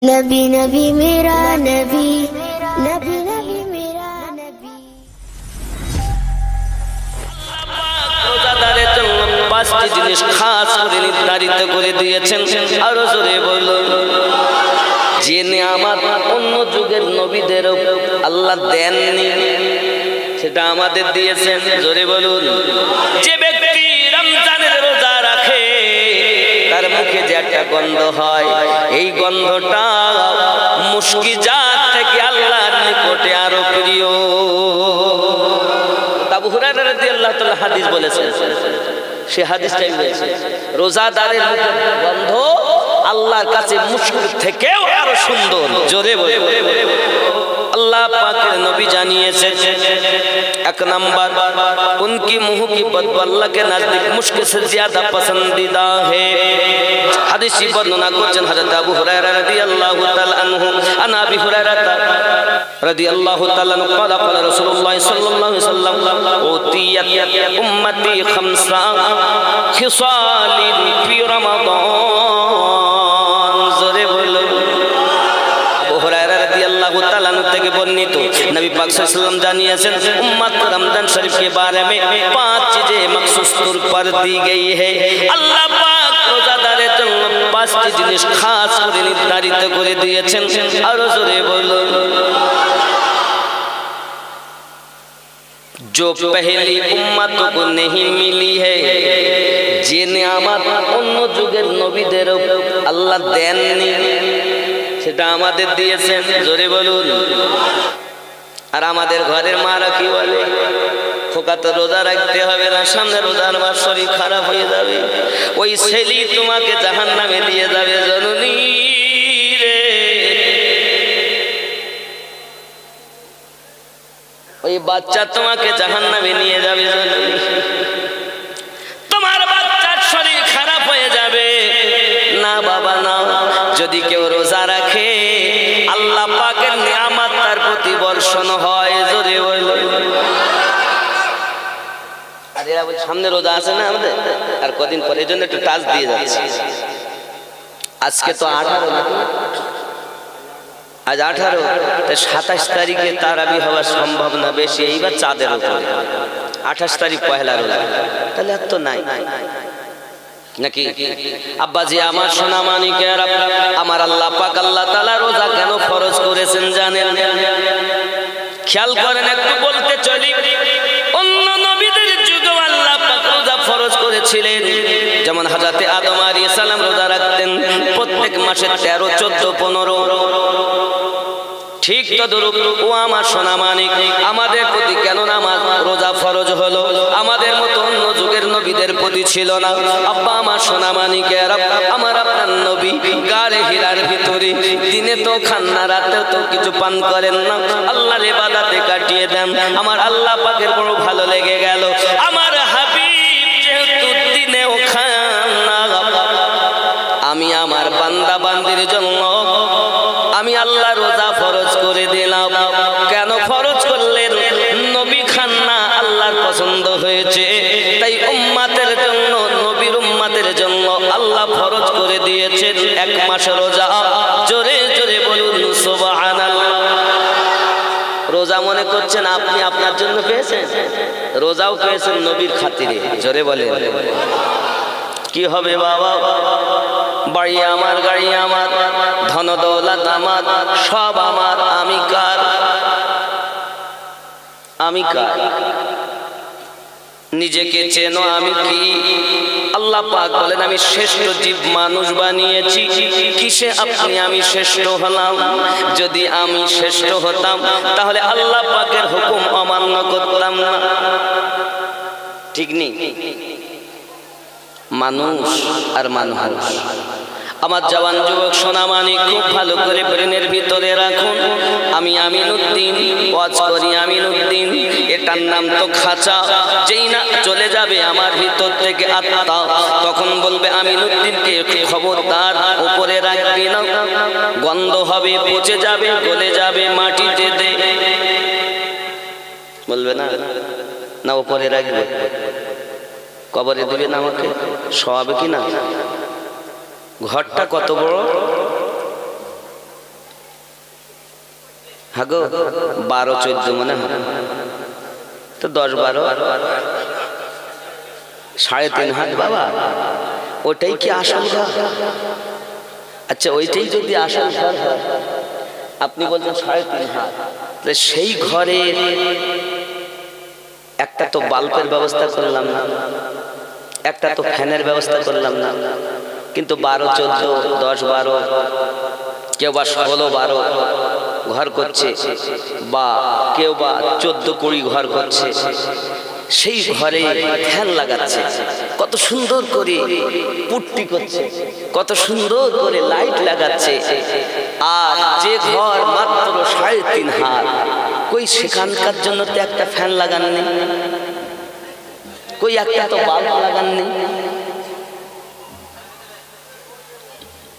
नबी नबी मेरा नबी नबी नबी मेरा नबी। রোজাদারের জন্য পাঁচটি জিনিস খাস করে নির্ধারিত করে দিয়েছেন। আরো জোরে বলুন, যে নিয়ামত অন্য যুগের নবীদেরও আল্লাহ দেননি সেটা আমাদের দিয়েছেন। জোরে বলুন, যে ব্যক্তি রমজানের রোজা রাখে তার মুখে যে একটা গন্ধ হয়, এই গন্ধটা মুশকি জাত থেকে আল্লাহর নিকটে আরো প্রিয়। আবু হুরায়রা রাদিয়াল্লাহু তাআলা হাদিস বলেছেন, সে হাদিসটাই বলেছে রোজাদারের মুখের গন্ধ আল্লাহর কাছে মুশকির থেকেও আরো সুন্দর। জোরে বলে अल्लाह पाक के नबी जानिए एक नंबर उनकी मुंह की बदबू अल्लाह के नजदीक मुश्क से ज्यादा पसंदीदा है। हदीस की वर्णना करছেন हजरत अबू हुरैरा রাদিয়াল্লাহু তাআলা আনহু আন আবি হুরায়রা রাদিয়াল্লাহু তাআলা قال قال رسول الله صلى الله عليه وسلم اوتيت امتي خمسا خصال في رمضان। জোরে বলুন, আবু হুরায়রা রাদিয়াল্লাহু তাআলা থেকে বর্ণিত नबी पाक सल्लल्लाहु अलैहि वसल्लम जानिয়েছেন उम्मत को रमजान शरीफ के बारे में 5 चीजें मखसूस तौर पर दी गई है। अल्लाह पाक रोजादाরের জন্য 5টি জিনিস খাস করে নির্ধারিত করে দিয়েছেন। আরো জোরে বলুন, जो पहली उम्मतों को नहीं मिली है, যে নিয়ামত অন্য যুগের নবীদেরও আল্লাহ দেননি সেটা আমাদের দিয়েছেন। জোরে বলুন। আর আমাদের ঘরের মারা কি বলে, খোকা তো রোজা রাখতে হবে না, সামনে রোজার মাস, শরীর খারাপ হয়ে যাবে, ওই ছেলে তোমাকে জাহান্নামে দিয়ে যাবে। জননী রে, ওই বাচ্চা তোমাকে জাহান্নামে নিয়ে যাবে। জননী, তোমার বাচ্চার শরীর খারাপ হয়ে যাবে। না বাবা না, যদি কেউ রোজা রাখে আল্লাহ পাকের নিয়ামত তার প্রতি বর্ষণ হয়। জোরে বলুন। আর এরা বলে সামনে রোজা আছে না আমাদের, আর কদিন পরে, এই জন্য একটু টাচ দিয়ে যাচ্ছে। আজকে তো 18 নাকি, আজ 18, তাই 27 তারিখে তারাবি হওয়া সম্ভব না বেশি, এইবার চাঁদের উপরে 28 তারিখ পহেলা রোজা, তাহলে আর তো নাই নাকি। আব্বাজি আমার সোনা মানিকের, আমার আল্লাহ পাক আল্লাহ তাআলা রোজা কেন ফরজ করেছেন জানেন? খেয়াল করেন, একটু বলতে চলি, অন্য নবীদের যুগে আল্লাহ পাক রোজা ফরজ করেছিলেন। যেমন হযরতে আদম আলাইহিস সালাম রোজা রাখতেন প্রত্যেক মাসে 13, 14, 15। ঠিক তদ্রূপ ও আমার সোনা মানিক, আমাদের প্রতি কেন নামাজ রোজা ফরজ হলো? আমাদের মতো অন্য যুগের নবীদের প্রতি ছিল না। আব্বা আমার সোনা মানিকের, আমার আপনার নবী গাড়ে হীরার ভিতরে দিনে তো খান না, রাতেও তো কিছু পান করেন না, আল্লাহর ইবাদতে কাটিয়ে দেন। আমার আল্লাহ পাকের বড় ভালো লেগে গেল, আমার হাবিব যেহেতু দিনেও খান না, আমি আমার বান্দা বান্দির জন্য আমি আল্লাহ রোজা ফরজ করে দিলাম। কেন ফরজ করলেন? নবী খান না, আল্লাহর পছন্দ হয়েছে, তাই উম্মতের জন্য, নবীর উম্মতের জন্য আল্লাহ ফরজ করে দিয়েছেন 1 মাস রোজা। জোরে জোরে বলুন সুবহানাল্লাহ। রোজা মনে করছেন আপনি আপনার জন্য পেয়েছেন? রোজাও পেয়েছেন নবীর খাতিরে। জোরে বলেন। কি হবে বাবা? বাড়ি আমার, গাড়ি আমার, ধন দৌলত আমার, সব আমার, আমি কার? আমি কার? নিজেকে চেনো আমি কি? আল্লাহ পাক বলেন আমি শ্রেষ্ঠ জীব মানুষ বানিয়েছি। কিসে আপনি আমি শ্রেষ্ঠ হলাম? যদি আমি শ্রেষ্ঠ হতাম তাহলে আল্লাহ পাকের হুকুম অমান্য করতাম না। ঠিক নেই? মানুষ আর মানুষ। আমার জওয়ান যুবক সোনা মানিক, খুব ভালো করে ব্রেনের ভিতরে রাখুন। আমি আমিনউদ্দিন, ওয়াজ করি আমিনউদ্দিন, এটার নাম তো খাঁচা। যেই না চলে যাবে আমার ভিতর থেকে আত্মা, তখন বলবে আমিনউদ্দিনকে খবরদার উপরে রাখবি না, গন্ধ হবে, পচে যাবে, গলে যাবে, মাটিতে দে। বলবে না, না উপরে রাখবে, কবরে দিবে না, আমাকে শোয়াবে কি না? ঘরটা কত বড়, হ্যাঁ গো 12-14 মনে হয় তো 10-12 3.5 হাত বাবা, ওটাই কি আসল ঘর? আচ্ছা ওইটাই যদি আসল ঘর হয়, আপনি বলছেন 3.5 হাত, তাহলে সেই ঘরে একটা তো বাল্বের ব্যবস্থা করলাম না, একটা তো ফ্যানের ব্যবস্থা করলাম না, কিন্তু 12-14 10-12 কেউ বা 16-12 ঘর করছে, বা কেউ বা 14-20 ঘর করছে, সেই ঘরে ফ্যান লাগাচ্ছে, কত সুন্দর করে পুট্টি করছে, কত সুন্দর করে লাইট লাগাচ্ছে। আর যে ঘর মাত্র 3.5 হাত, কই সেখানকার জন্য তো একটা ফ্যান লাগাননি, কই একটা তো বাল্ব লাগাননি।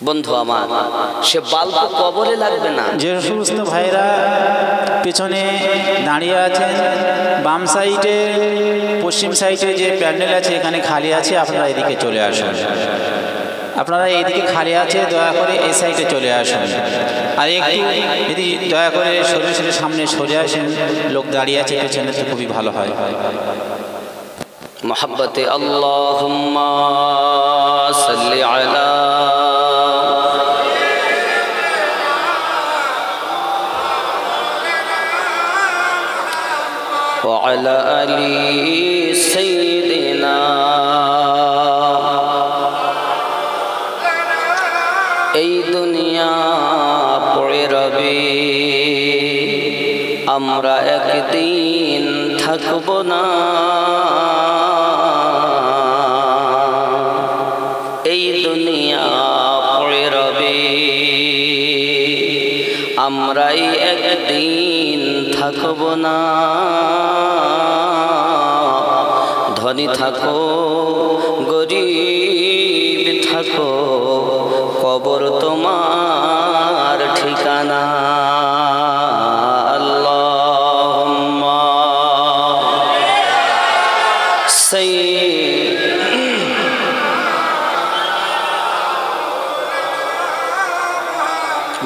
বন্ধু আমার, সে বাল্ব কবরে লাগবে না। যে সমস্ত ভাইরা পেছনে দাঁড়িয়ে আছেন, বাম সাইডে পশ্চিম সাইডে যে প্যান্ডেল আছে এখানে খালি আছে, আপনারা এদিকে চলে আসুন। আপনারা এইদিকে খালি আছে, দয়া করে এই সাইডে চলে আসুন। আর একটু যদি দয়া করে সরে সামনে সরে আসেন, লোক দাঁড়িয়ে আছে পেছনে, তো খুবই ভালো হয়। মোহাব্বতে আল্লাহুম্মা সাল্লি আলা ওয়া আলা আলি সাইয়্যিদিনা। এই দুনিয়া পড়ে রবে, আমরা একদিন থাকব না। এই দুনিয়া পড়ে রবে, আমরাই একদিন থাকব না। ধনী থাকো গরিব থাকো, কবর তোমার ঠিকানা। আল্লাহুম্মা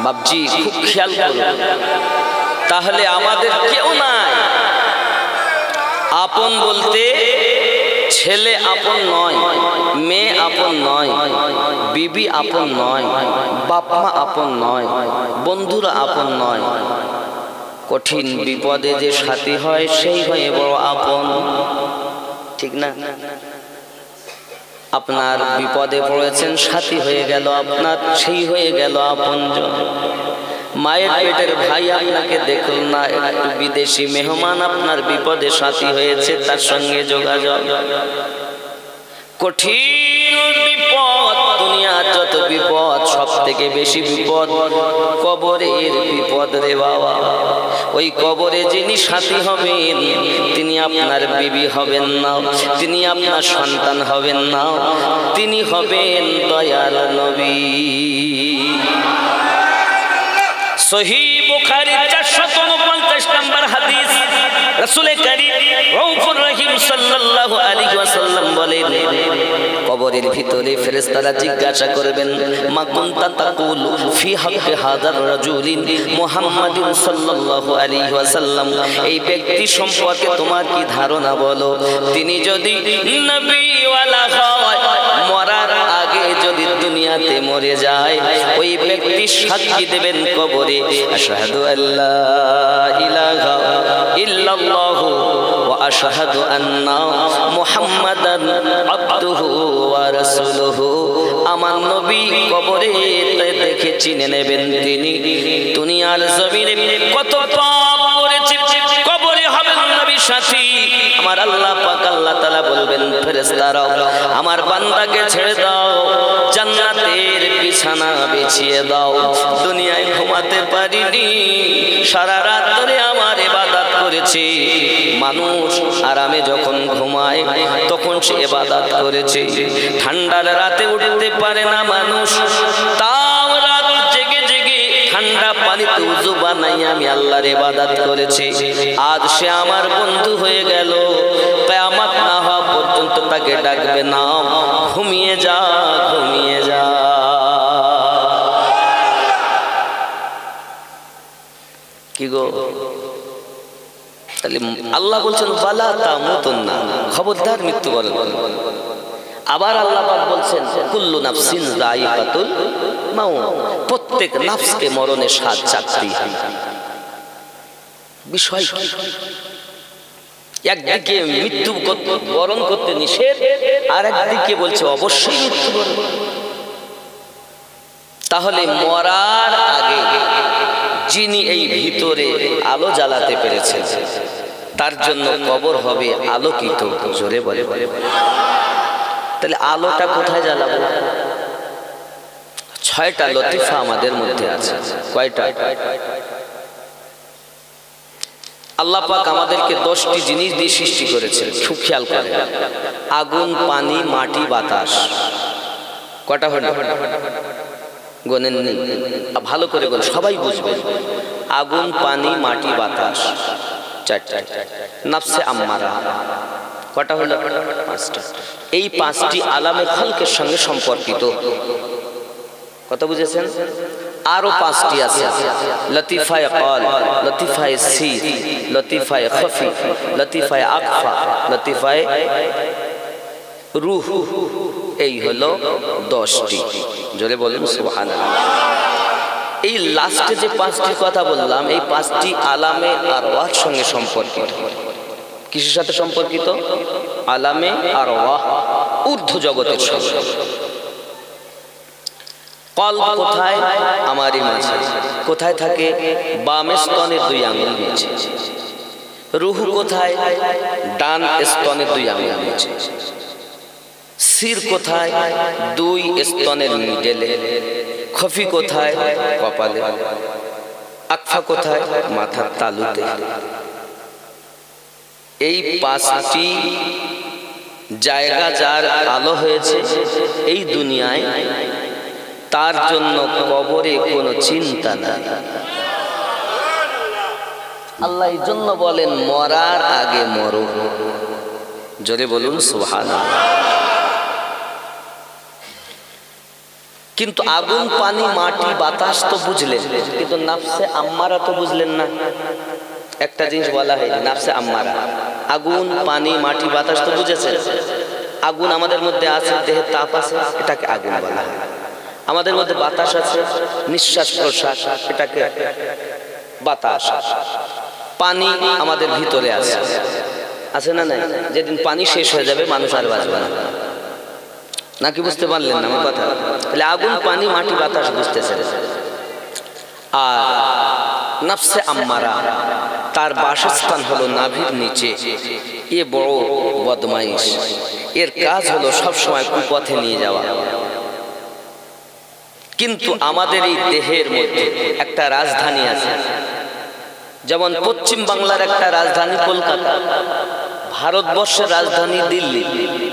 বাবজি খুব খেয়াল করো, তাহলে আমাদের কেউ নাই আপন বলতে। ছেলে আপন নয়, মেয়ে আপন নয়, বিবি আপন নয়, বাপ মা আপন নয়, বন্ধুরা আপন নয়। কঠিন বিপদে যে সাথী হয় সেই হয়ে বড় আপন, ঠিক না? আপনার বিপদে পড়েছেন, সাথী হয়ে গেল আপনার, সেই হয়ে গেল আপনজন। মায়ের পেটের ভাই আপনাকে দেখল না, একটু বিদেশি মেহমান আপনার বিপদে সাথী হয়েছে, তার সঙ্গে যোগাযোগ। কঠিন বিপদ, দুনিয়ার যত বিপদ, সব থেকে বেশি বিপদ কবরের বিপদ রে বাবা। ওই কবরে যিনি সাথী হবেন, তিনি আপনার বিবি হবেন না, তিনি আপনার সন্তান হবেন না, তিনি হবেন দয়াল নবী। সহিহ বুখারী 449 নম্বর হাদিস, রাসূল করিম রউফুর রহিম সাল্লাল্লাহু আলাইহি ওয়াসাল্লাম বলেন, কবরের ভিতরে ফেরেশতারা জিজ্ঞাসা করবেন, মা কুনতা তাকুলু ফি হাক্কি হাযার রাজুলিন মুহাম্মাদিন সাল্লাল্লাহু আলাইহি ওয়াসাল্লাম, এই ব্যক্তি সম্পর্কে তোমার কি ধারণা বলো। তিনি যদি নবী ওয়ালা হয়, মরার আগে যদি দুনিয়াতে মরে যায়, ওই ব্যক্তি সাক্ষী দেবেন কবরে, আশহাদু আল্লা ইলাহা ইল্লাল্লাহু ওয়া আশহাদু আন্না মুহাম্মাদান আবদুহু ওয়া রাসূলুহু। আমার নবী কবরে দেখে চিনে নেবেন তিনি দুনিয়ার জমিনে কত পাপ করেছে, কবরে হবেন নবীর সাথী। আমার আল্লাহ পাক আল্লাহ তাআলা বলবেন, ফেরেশতারা আমার বান্দাকে ছেড়ে দাও, জান্নাতের বিছানা বিছিয়ে দাও। দুনিয়ায় ঘুমাতে পারিনি, সারা রাত ধরে আমার ইবাদত করেছি। মানুষ আরামে যখন ঘুমায় তখন সে ইবাদত করেছে। ঠান্ডার রাতে উঠতে পারে না মানুষ, তাও রাত জেগে জেগে ঠান্ডা পানিতে উযু বানাই আমি আল্লাহর ইবাদত করেছি। আজ সে আমার বন্ধু হয়ে গেল, কিয়ামত না হওয়া পর্যন্ত তাকে ডাকবে না, ঘুমিয়ে যা ঘুমিয়ে যা। কি গো, তাহলে আল্লাহ বলছেন ওয়ালা তামুতুন্না, খবরদার মৃত্যুবরণ করো। আবার আল্লাহ পাক বলছেন কুল্লু নাফসিন যায়িকাতুল মাউত, প্রত্যেক নফসকে মরণের স্বাদ চাখতেই হবে। বিষয় কি? একদিকে মৃত্যু বরণ করতে নিষেধ, আর একদিকে বলছে অবশ্যই মৃত্যুবরণ। তাহলে মরার আগে যিনি এই ভিতরে আলো জ্বালাতে পেরেছেন তার জন্য কবর হবে আলোকিত। জোরে বলে। তাহলে আলোটা কোথায় জ্বালাবো? 6টা লতিফা আমাদের মধ্যে আছে। কয়টা? আল্লাহ পাক আমাদেরকে 10টি জিনিস দিয়ে সৃষ্টি করেছেন, খুব খেয়াল করেন। আগুন, পানি, মাটি, বাতাস। কটা হলো? গনেন নি? ভালো করে বল, সবাই বুঝবে। আগুন, পানি, মাটি, বাতাস, 4টা। নফসে আম্মারা কটা হলো? 5টা। এই 5টি আলামে খলকের সঙ্গে সম্পর্কিত। কত বুঝেছেন? আরো 5টি আছে, লতিফায়ে কল, লতিফায়ে সির, লতিফায়ে খফি, লতিফায়ে আকফা, লতিফায়ে রূহ। এই হলো 10টি। জোরে বলুন সুবহানাল্লাহ। এই লাস্টে যে 5টি কথা বললাম, এই 5টি আলামে আরওয়াহর সঙ্গে সম্পর্কিত। কিসের সাথে সম্পর্কিত? আলামে আরওয়াহ, ঊর্ধ্ব জগতের সঙ্গে। কলব কোথায়? আমারই মাঝে। কোথায় থাকে? বাম স্তনের 2 আঙ্গুল নিচে। রূহ কোথায়? ডান স্তনের 2 আঙ্গুল নিচে। সির কোথায়? 2 স্তনের মিডলে। খফি কোথায়? কপালে। আকফা কোথায়? মাথার তালুতে। এই 5টি জায়গা যার আলো হয়েছে এই দুনিয়ায়, তার জন্য কবরে কোনো চিন্তা নাই। আল্লাহ এই জন্য বলেন মরার আগে মরো। জোরে বলুন সুবহানাল্লাহ। কিন্তু আগুন, পানি, মাটি, বাতাস তো বুঝলেন, কিন্তু নফসে আম্মারা তো বুঝলেন না। একটা জিনিস বলা হয় নফসে আম্মারা। আগুন, পানি, মাটি, বাতাস তো বুঝেছেন। আগুন আমাদের মধ্যে আছে, দেহে তাপ আছে, এটাকে আগুন বলা হয়। আমাদের মধ্যে বাতাস আছে, নিঃশ্বাস প্রশ্বাস, এটাকে বাতাস। পানি আমাদের ভিতরে আছে, আছে না নাই? যেদিন পানি শেষ হয়ে যাবে মানুষ আর বাঁচবে না। নাকি বুঝতে পারলেন না আমার কথা? তাহলে আগুন, পানি, মাটি, বাতাস বুঝতেছেন। আর নফসে আম্মারা, তার বাসস্থান হলো নাভির নিচে। এ বড় বদমাইশ, এর কাজ হলো সবসময় কুপথে নিয়ে যাওয়া। কিন্তু আমাদের এই দেহের মধ্যে একটা রাজধানী আছে। যেমন পশ্চিম বাংলার একটা রাজধানী কলকাতা, ভারতবর্ষের রাজধানী দিল্লি।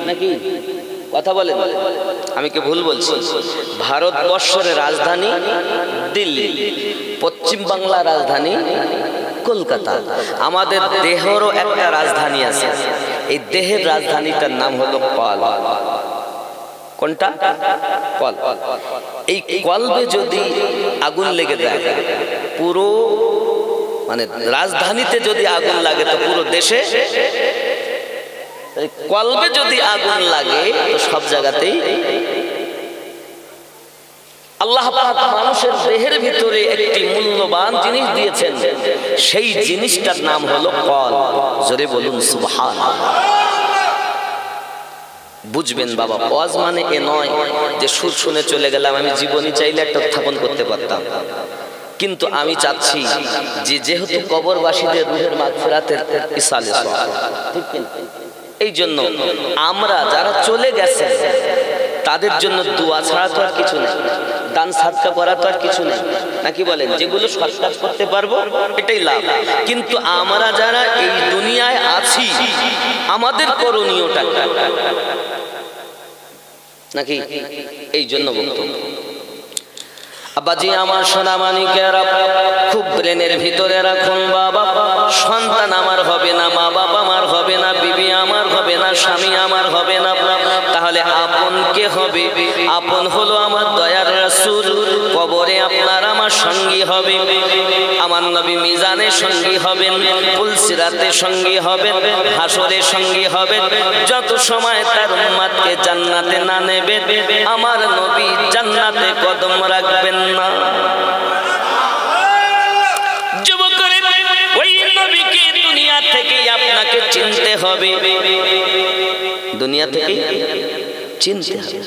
নাকি কথা বলেন? আমি কি ভুল বলছি? ভারতবর্ষের রাজধানী দিল্লি, পশ্চিম বাংলার রাজধানী কলকাতা। আমাদের দেহেরও একটা রাজধানী আছে। এই দেহের রাজধানীটার নাম হলো কল। কোনটা? কল। এই কলবে যদি আগুন লেগে যায়, পুরো মানে রাজধানীতে যদি আগুন লাগে তো পুরো দেশে। কলবে যদি আগুন লাগে তো সব জায়গাতেই। আল্লাহ পাক মানুষের দেহের ভিতরে একটি মূল্যবান জিনিস দিয়েছেন, সেই জিনিসটার নাম হলো কল। জোরে বলুন সুবহানাল্লাহ। বুঝবেন বাবা, ওয়াজ মানে এ নয় যে সুর শুনে চলে গেলাম। আমি জীবনী চাইলে একটা উত্থাপন করতে পারতাম, কিন্তু আমি চাচ্ছি যে যেহেতু কবরবাসীদের রূহের মাগফিরাতের ইসালে সওয়াব, ঠিক কি? এই জন্য আমরা যারা চলে গেছে তাদের জন্য দোয়া ছাড়া তো আর কিছু নেই, দান সাদকা করা তো আর কিছু নেই। নাকি বলেন? যেগুলো সৎকার করতে পারবো এটাই লাভ। কিন্তু আমরা যারা এই দুনিয়ায় আছি আমাদের করণীয়টা নাকি? এই জন্য বক্তব্য। আব্বাজি আমার সোনা মানিকেরা, খুব ব্রেনের ভিতরে রাখুন বাবা, সন্তান আমার হবে না, মা বাবা আমার হবে না, বিবি আমার হবে না, স্বামী আমার হবে না, তাহলে আপন কে হবে? আপন হলো আমার দয়ার রাসূল। কবরে আপনার আমার সঙ্গী হবে, আমার নবী মিজানের সঙ্গী হবেন, পুলসিরাতের সঙ্গী হবেন, হাসরের সঙ্গী হবেন। যত সময় তার উম্মতকে জান্নাতে না নেবেন, আমার নবী জান্নাতে কদম রাখবেন না। যুবকরে, ওই নবীকে দুনিয়া থেকে আপনাকে চিনতে হবে, দুনিয়া থেকে চিনতে হবে।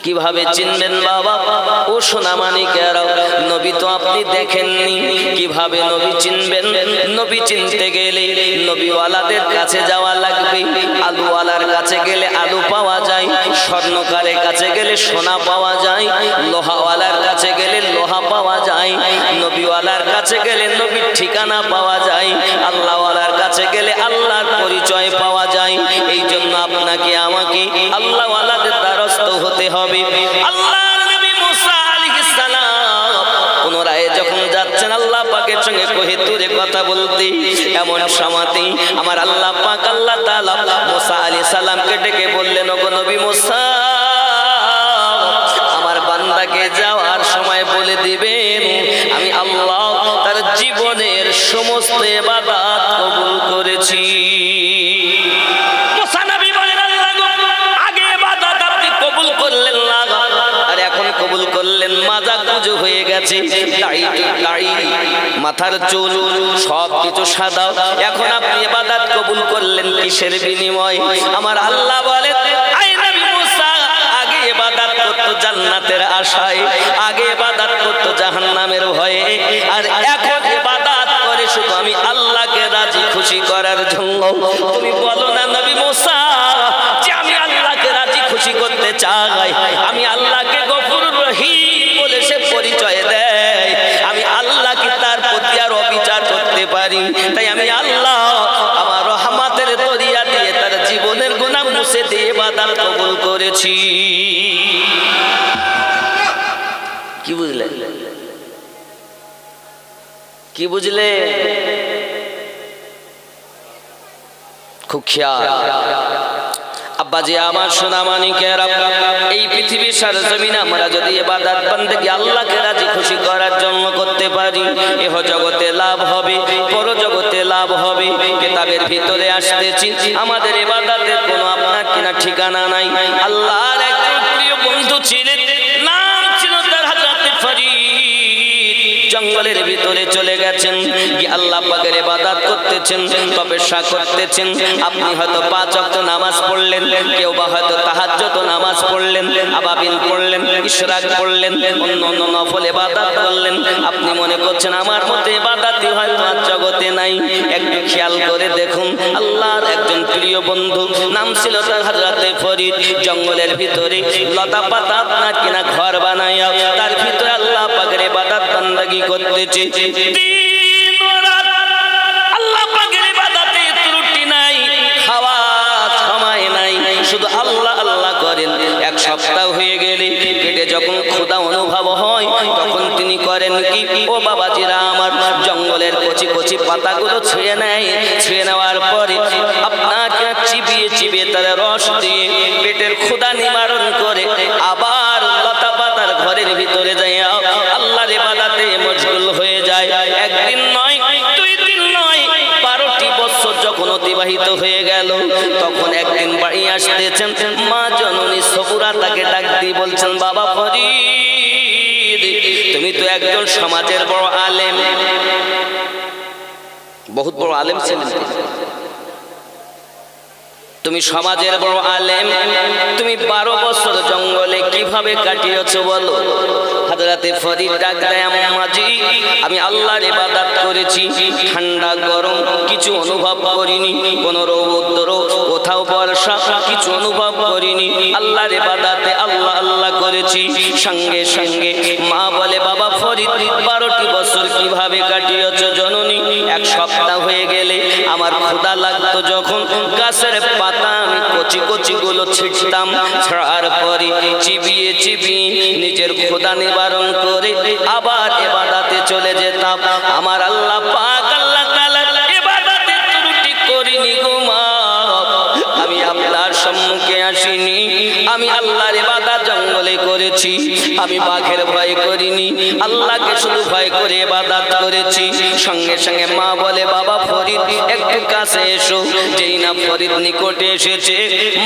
কিভাবে চিনবেন বাবা? ও সোনা মানিকেরাও, নবী তো আপনি দেখেননি, কিভাবে নবী চিনবেন? নবী চিনতে গেলে নবীওয়ালাদের কাছে যাওয়া লাগবে। আলুওয়ালার কাছে গেলে আলু পাওয়া যায়, স্বর্ণকারের কাছে গেলে সোনা পাওয়া যায়, লোহাওয়ালার কাছে গেলে লোহা পাওয়া যায়, নবীওয়ালার কাছে গেলে নবীর ঠিকানা পাওয়া যায়, আল্লাহওয়ালার কাছে গেলে আল্লাহর পরিচয় পাওয়া যায়। এই জন্য আপনাকে আমাকে আল্লাহওয়ালাদের দ্বারস্থ হতে হবে। আল্লাহর নবী মুসা আলাইহিস সালাম পুনরায় যখন যাচ্ছেন আল্লাহ পাকের সঙ্গে কোহিতুরে কথা বলতে, এমন সময়তেই আমার আল্লাহ পাক আল্লাহ তাআলা মুসা আলাইহিস সালামকে ডেকে বললেন, ওগো নবী মুসা, আমার বান্দাকে যাওয়ার সময় বলে দিবেন আমি আল্লাহ তার জীবনের সমস্ত ইবাদত কবুল করেছি। কবুল করলেন, মাজা কুজো হয়ে গেছে, দাড়ি মাথার চুল সব কিছু সাদা। এখন আপনি ইবাদত কবুল করলেন কিসের বিনিময়? আমার আল্লাহ বলেন, আয় নবী মুসা, আগে ইবাদত করতো জান্নাতের আশায়, আগে ইবাদত করতো জাহান্নামের ভয়ে, আর এখন ইবাদত করে শুধু আমি আল্লাহকে রাজি খুশি করার জন্য। তুমি বলো না নবী মুসা যে আমি আল্লাহকে রাজি খুশি করতে চাই, আমি আল্লাহকে গফুর রহিম বলে সে পরিচয় দেয়, আমি আল্লাহ কি তার প্রতি আর অবিচার করতে পারি? তাই আমি আল্লাহ আমার রহমতের দরিয়া দিয়ে তার জীবনের গুনাহ মুছে দিয়ে ইবাদত কবুল করেছি। কি বুঝলে? কি বুঝলে? খুব খেয়াল। আব্বাজি আমার সোনা মানিকেরা, এই পৃথিবীর সরজমিনে আমরা যদি ইবাদত বন্দেগী আল্লাহকে রাজি খুশি করার জন্য করতে পারি, এহ জগতে লাভ হবে, পরজগতে লাভ হবে। কিতাবের ভিতরে আসতেছি, আমাদের ইবাদতের কোনো আপনার কিনা ঠিকানা নাই। আল্লাহর একজন প্রিয় বন্ধু ছিলেন, নাম ছিল তার হযরত ফরিদ। জঙ্গলের ভিতরে চলে গেছেন, কি আল্লাহ পাকের ইবাদত করতেছেন, তপস্যা করতেছেন। আপনি হয়তো 5 ওয়াক্ত নামাজ পড়লেন, কেউ বা হয়তো তাহাজ্জুদ নামাজ পড়লেন, আবাবিল পড়লেন, ইশরাক পড়লেন, অন্য নফল ইবাদত করলেন। আপনি মনে করছেন আমার মতো ইবাদতই হয়তো আর জগতে নাই। একটু খেয়াল করে দেখুন, আল্লাহর একজন প্রিয় বন্ধু, নাম ছিল তার হযরত ফরিদ। জঙ্গলের ভিতরে লতা পাতা আপনার কিনা ঘর বানায়া তার ভিতরে আল্লাহ পাকের ইবাদত বন্দেগী করতেছে। দিন রাত আল্লাহ পাকের ইবাদতে ত্রুটি নাই, খাওয়া সময় নাই, শুধু আল্লাহ আল্লাহ করেন। এক সপ্তাহ হয়ে গেলে পেটে যখন ক্ষুধা অনুভব হয়, তখন তিনি করেন কি, ও বাবাজিরা আমার, জঙ্গলের কচি কচি পাতাগুলো ছিঁড়ে নেয়। ছিঁড়ে নেওয়ার পরে আপনাকে চিবিয়ে চিবিয়ে তার রস দিয়ে পেটের ক্ষুধা নিবারণ করে আবার লতা পাতার ঘরের ভিতরে যায় আল্লাহর ইবাদতে মশগুল হয়ে যায়। একদিন নয়, 2 দিন নয়, 12টি বছর যখন অতিবাহিত হয়ে গেল, তখন একদিন বাড়ি আসতেছেন মা জননী সবুরা তাকে ডাক দিয়ে বলছেন, বাবা ফরিদ, তুমি তো একজন সমাজের বড় আলেম, বহুত বড় আলেম ছিলেন তুমি, সমাজের বড় আলেম, তুমি 12 বছর জঙ্গলে কিভাবে কাটিয়েছো বলো? হযরত ফরিদ ডাক দেয়, আম্মাজি, আমি আল্লাহর ইবাদত করেছি, ঠান্ডা গরম কিছু অনুভব করিনি, কোন রৌদ্র কোথাও বর্ষা কিছু অনুভব করিনি, আল্লাহর ইবাদতে আল্লাহ আল্লাহ করেছি। সঙ্গে সঙ্গে মা বলে, বাবা ফরিদ, 12টি বছর কিভাবে কাটিয়েছো জননী? 1 সপ্তাহ হয়ে গেলে আমার ক্ষুধা লাগতো, যখন গাছের পাতা আমি কচি কচি গুলো ছিঁড়তাম, ছাড়ার পরে চিবিয়ে চিবিয়ে নিজের ক্ষুধা নিবারণ করে আবার ইবাদতে চলে যেতাম। আমার আল্লাহ পাক আল্লাহ তাআলা ইবাদতে ত্রুটি করিনি গো মা, আমি আপনার সম্মুখে আসিনি আমি বাঘের ভয় করিনি, আল্লাহকে শুধু ভয় করে ইবাদত করেছি। সঙ্গে সঙ্গে মা বলে বাবা ফরিদ একটু কাছে এসো। যেই না ফরিদ নিকটে এসেছে,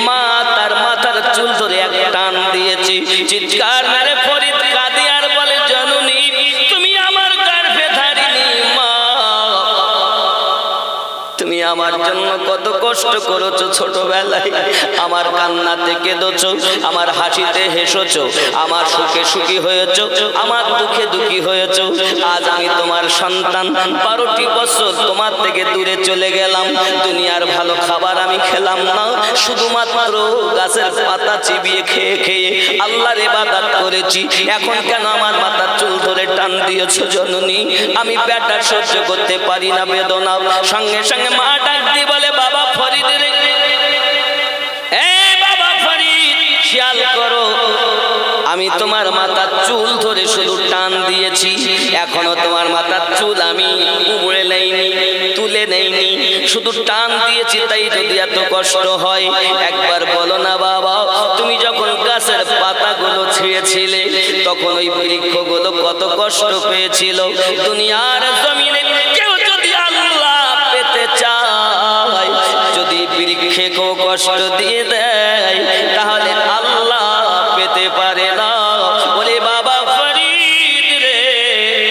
মা তার মাথার চুল ধরে এক টান দিয়েছে। চিৎকার মেরে ফরিদ কাঁদে আর বলে জননী তুমি আমার গর্ভে ধারিনি মা, তুমি আমার জন্য কত কষ্ট করেছো ছোটবেলায়, আমার কান্নাতে কেঁদেছো, আমার হাসিতে হেসেছো, আমার সুখে সুখী হয়েছো, আমার দুঃখে দুঃখী হয়েছো। আজ আমি তোমার সন্তান, 12টি বছর তোমার থেকে দূরে চলে গেলাম, দুনিয়ার ভালো খাবার আমি খেলাম না, শুধুমাত্র গাছের পাতা চিবিয়ে খেয়ে খেয়ে আল্লাহর ইবাদত করেছি। এখন কেন আমার মাথার চুল ধরে টান দিয়েছো জননী? আমি বেটা সহ্য করতে পারি না বেদনা। সঙ্গে সঙ্গে মা ডাক দিয়ে বলে বাবা ফরিদ রে, এই বাবা ফরিদ খেয়াল করো, আমি তোমার মাথার চুল ধরে শুধু টান দিয়েছি, এখনো তোমার মাথার চুল আমি উবড়ে নেইনি, তুলে নেইনি, শুধু টান দিয়েছি। তাই যদি এত কষ্ট হয় একবার বলো না বাবা, তুমি যখন গাছের পাতাগুলো ছিঁড়েছিলে তখন ওই বৃক্ষগুলো কত কষ্ট পেয়েছিল। দুনিয়ার জমিনে কেউ যদি আল্লাহ পেতে চায়, যদি বৃক্ষকেও কষ্ট দিয়ে দেয়, তাহলে আল্লাহ পেতে পারে না। বলে বাবা ফরিদ রে,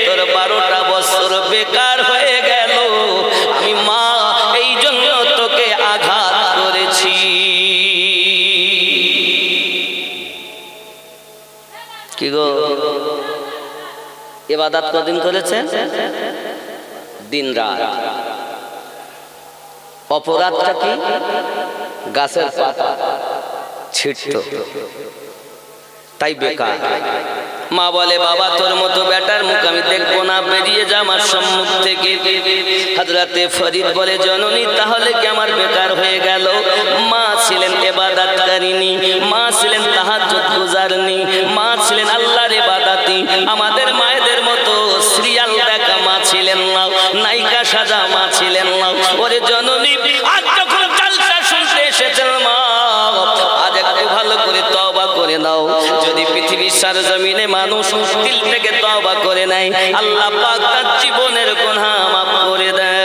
তোর 12টা বছর বেকার হয়ে গেল, আমি মা এই জন্য তোকে আঘাত করেছি। কি গো, ইবাদত কদিন করেছেন? দিন রাত। অপরাধটা কি? গাছের পাতা ছিটত, তাই বেকার। মা বলে বাবা তোর মতো বেটার মুখ আমি দেখবো না, বেরিয়ে যা আমার সম্মুখ থেকে। হযরতে ফরিদ বলে জননী তাহলে কি আমার বেকার হয়ে গেল? মা ছিলেন ইবাদতকারিনী, মা ছিলেন তাহাজ্জুদ গুজারনি, মা ছিলেন আল্লাহর ইবাদতি। আমাদের মায়েদের মতো সিরিয়াল দেখা মা ছিলেন না, নায়িকা সাজা মা ছিলেন না। ওরে জননী আজ যখন জালসা শুনতে এসেছেন মা, আজ একটু ভালো করে তওবা করে নাও। যদি পৃথিবীর সরজমিনে মানুষ দিল থেকে তওবা করে নেয়, আল্লাহ পাক তার জীবনের গুনাহ মাফ করে দেয়।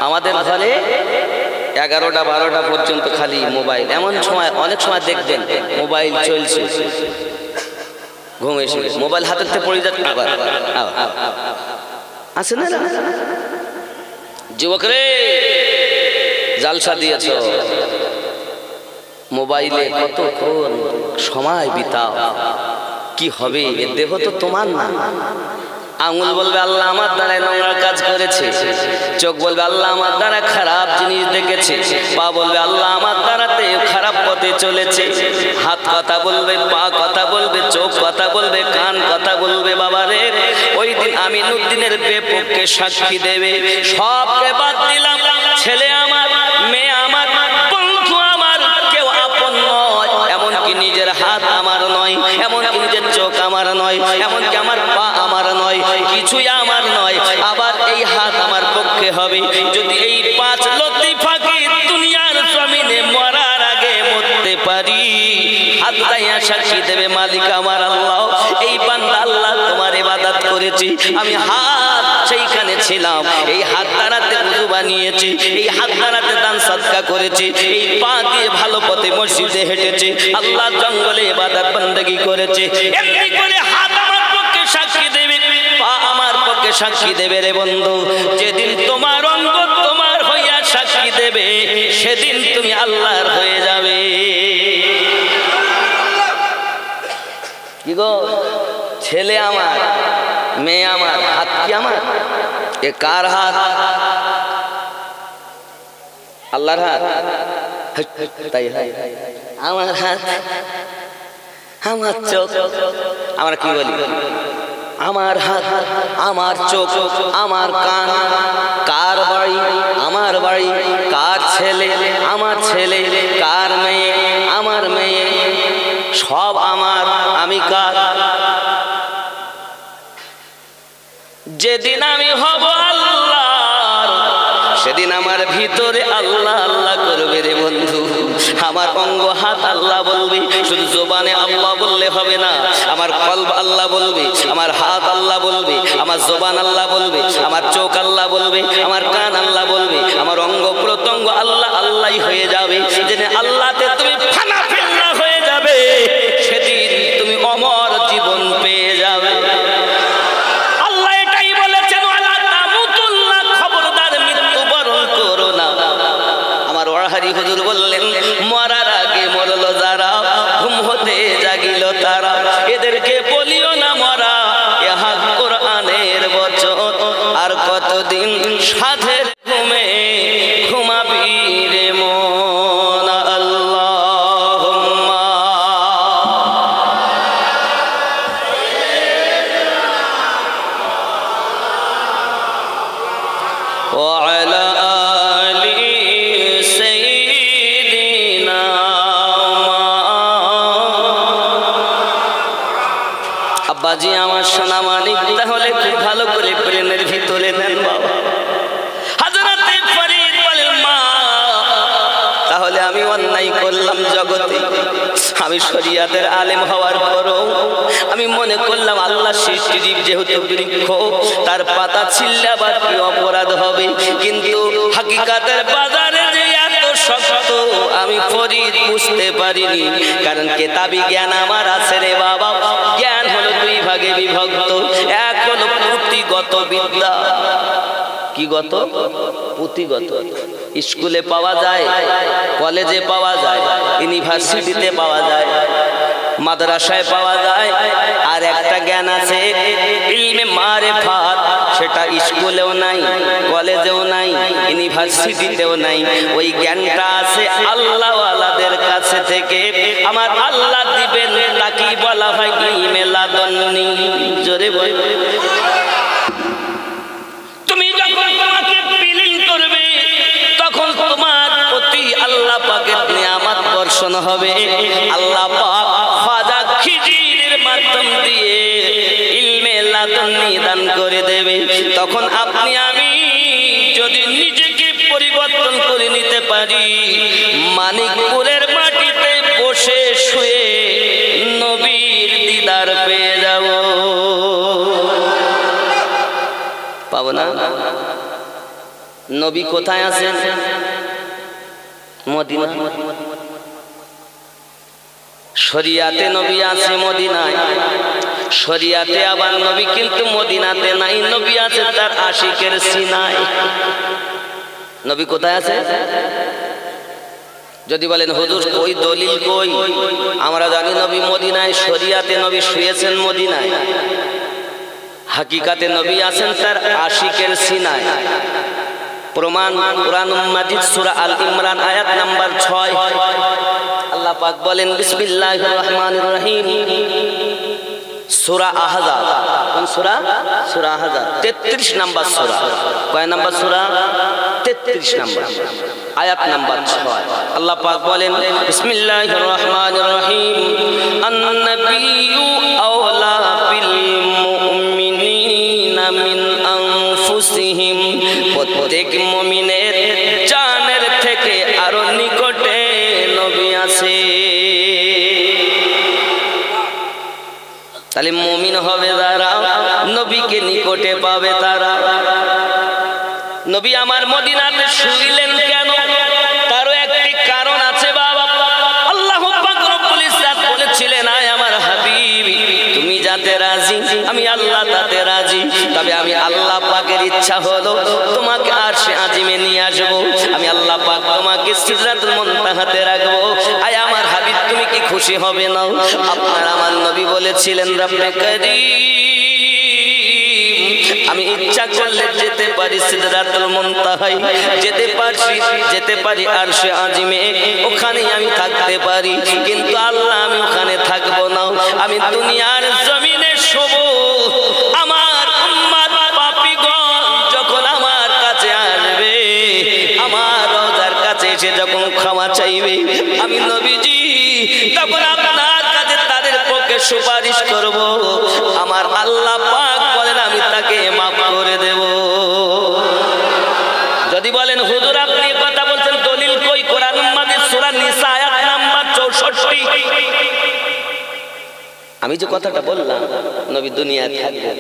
আমাদের ঘরে 11টা 12টা পর্যন্ত খালি মোবাইল। এমন সময় অনেক সময় দেখবেন মোবাইল চলছে, ঘুম এসে মোবাইল হাতের থেকে পড়ে যাচ্ছে, আবার আছে না? যুবক রে, জালসা দিয়েছ, মোবাইলে কতক্ষণ সময় বিতাও, কি হবে? এ দেহ তো তোমার না। আঙুল বলবে আল্লাহ আমার দ্বারা নোংরা কাজ করেছে, চোখ বলবে আল্লাহ আমার দ্বারা খারাপ জিনিস দেখেছে, পা বলবে আল্লাহ আমার দ্বারাতে খারাপ পথে চলেছে, হাত কথা বলবে, পা কথা বলবে, চোখ কথা বলবে, কান কথা বলবে। বাবা রে, ওই দিন আমিনুদ্দিনের বেপক্ষে সাক্ষী দেবে। সবকে বাদ দিলাম, ছেলে আমার, মেয়ে আমার, বন্ধু আমার, কেউ আপন নয়। এমনকি নিজের হাত আমার নয়, এমনকি নিজের চোখ আমার নয়, এমনকি আমার পা আমার নয়, কিছুই আমার নয়। আবার এই হাত আমার পক্ষে হবে যদি এই 5 লতিফাকে দুনিয়ার জমিনে মরার আগে মরতে পারি। হাত দাইয়া সাক্ষী দেবে মালিক আমার আল্লাহ, এই বান্দা আল্লাহ তোমার ইবাদত করেছি, আমি হাত সেইখানে ছিলাম, এই হাত দ্বারাতে ওযু বানিয়েছি, এই হাত দ্বারাতে দান সদকা করেছি, এই পা দিয়ে ভালো পথে মসজিদে হেঁটেছে, আল্লাহ জঙ্গলে ইবাদত বندگی করেছে। এমনি করে হাত আমার পক্ষে সাক্ষী দেবে, পা আমার পক্ষে সাক্ষী দেবে। রে বন্ধু, যেদিন তোমার অঙ্গ তোমার হইয়া সাক্ষী দেবে, সেদিন তুমি আল্লাহর হয়ে যাবে। কি গো, ছেলে আমার, মেয়ে আমার, হাত কি আমার? এ কার হাত? আল্লাহর হাত। তাই আমার হাত, আমার চোখ, আমরা কি বলি? আমার হাত, আমার চোখ, আমার কান, কার বাড়ি? আমার বাড়ি। কার ছেলে? আমার ছেলে। কার মেয়ে? আমার মেয়ে। সব আমার, আমি কার? যেদিন আমি হব আল্লাহর, সেদিন আমার ভিতরে আল্লাহ আল্লাহ করবে রে বন্ধু। আমার অঙ্গ হাত আল্লাহ বলবে, শুধু জবানে আল্লাহ বললে হবে না, আমার কলব আল্লাহ বলবে, আমার হাত আল্লাহ বলবে, আমার জবান আল্লাহ বলবে, আমার চোখ আল্লাহ বলবে, আমার কান আল্লাহ বলবে, আমার অঙ্গ প্রত্যঙ্গ আল্লাহ আল্লাহই হয়ে যাবে। যেদিন আল্লাহতে তুমি ফানা ফিল্লা হয়ে যাবে, সেদিন তুমি অমর জীবন পেয়ে যাবে। আল্লাহ এটাই বলেছেন, ওয়ালা তামুতুল্লাহ, খবরদার মৃত্যুবরণ করো না। আমার ওয়াহারি হুজুর বললেন, মরার আগে মরল যারা, ঘুম হতে জাগিল তারা, এদেরকে বলিও না মরা, ইহা কোরআনের বচন। আর কতদিন সাধের ঘুমে ঘুমাবি রে মন। আল্লাহুম্মা ওয়া আলা আলি সাইয়্যিদিনা। আব্বাজি আমার সোনা মানিক, তাহলে খুব ভালো করে ব্রেনের ভিতরে নেন বাবা। হযরতে ফরিদ বলেন, মা তাহলে আমি অন্যায় করলাম জগতে, আমি শরিয়াতের আলেম হওয়ার পরও আমি মনে করলাম আল্লাহ সৃষ্টি জীব যেহেতু বৃক্ষ, তার পাতা ছিঁড়লে আবার কি অপরাধ হবে। কিন্তু হাকিকাতের বাজারে যে এত শক্ত আমি ফরিদ বুঝতে পারিনি, কারণ কেতাবি জ্ঞান আমার আছে রে বাবা। জ্ঞান হলো দুই ভাগে বিভক্ত, এক হলো পুঁথিগত বিদ্যা। কি গত? পুঁথিগত। স্কুলে পাওয়া যায়, কলেজে পাওয়া যায়, ইউনিভার্সিটিতে পাওয়া যায়, মাদ্রাসায় পাওয়া যায়। আর একটা জ্ঞান আছে ইলমে মারিফাত, সেটা স্কুলেও নাই, কলেজেও নাই, ইউনিভার্সিটিতেও নাই। ওই জ্ঞানটা আছে আল্লাহওয়ালাদের কাছে থেকে, আমার আল্লাহ দিবেন, তাকেই বলা হয় ইলমে লাদুন্নি। জোরে বল। তুমি যখন তোমাকে বিলীন করবে, তখন তোমার প্রতি আল্লাহ পাকের নিয়ামত বর্ষণ হবে। আল্লাহ পাক খাজা খিজিরের মাধ্যম দিয়ে ইলমে লাদুন্নি দান করে দেবে। তখন আপনি আমি যদি নিজেকে পরিবর্তন করে নিতে পারি, মানিকপুরের মাটিতে বসে শুয়ে নবীর দিদার পেয়ে যাব। পাবো না? নবী কোথায় আছেন? মদিনা। শরিয়াতে নবী আছে মদিনায়, শরিয়াতে আবার নবী কিন্তু মদিনাতে নাই, নবী আছে তার আশিকের সিনায়। নবী কোথায় আছে? যদি বলেন হুজুর কই দলিল কই, আমরা জানি নবী মদিনায়, শরিয়াতে নবী শুয়েছেন মদিনায়, হাকিকাতে নবী আছেন তার আশিকের সিনায়। প্রমাণ কুরআনুল মাজিদ সূরা আল ইমরান আয়াত নাম্বার 6। আল্লাহ পাক বলেন, বিসমিল্লাহির রহমানির রহিম। সূরা আহজাব। কোন সূরা? সূরা আহজাব 33 নাম্বার সূরা। কয় নাম্বার সূরা? 33 নাম্বার, আয়াত নাম্বার 6। আল্লাহ পাক বলেন, বিসমিল্লাহির রহমানির রহিম। আন-নাবিয়্যু আওলা বিল মুমিনিনা মিন আনফুসিহিম। প্রত্যেক মুমিনের জানের থেকে আরো নিকটে নবী আছে। তাহলে মুমিন হবে যারা, নবীকে নিকটে পাবে তারা। নবী আমার মদিনাতে শুইলেন কেন? তারও একটি কারণ আছে বাবা। আল্লাহ পাক রব্বুল ইজ্জত বলেছিলেন, আয় আমার হাবিব, তুমি যাতে রাজি আমি আল্লাহ তাতে রাজি। তবে আমি আল্লাহ পাকের ইচ্ছা হলো তোমাকে আরশে আজিমে নিয়ে আসবো। আমি আল্লাহ পাক তোমাকে সিদরাতুল মুনতাহাতে রাখবো। আয় আমার হাবিব, তুমি কি খুশি হবে না? আপনার আমার নবী বলেছিলেন, রব্বে কারীম, আমি ইচ্ছা করলে যেতে পারি সিদরাতুল মুনতাহায়, যেতে পারি আরশে আজিমে, ওখানেই আমি থাকতে পারি। কিন্তু আল্লাহ আমি ওখানে থাকবো না, আমি দুনিয়ার জমিনে শোব। আমার উম্মত পাপীগণ যখন আমার কাছে আসবে, আমার রওজার কাছে এসে যখন ক্ষমা চাইবে, আমি নবীজি তখন আপনার কাছে তাদের পক্ষে সুপারিশ করব। আমার আল্লাহ পাক বলেন, আমি তাকে মাফ করে দেব। যদি বলেন কষ্টি। আমি যে কথাটা বললাম নবী দুনিয়ায় থাকবেন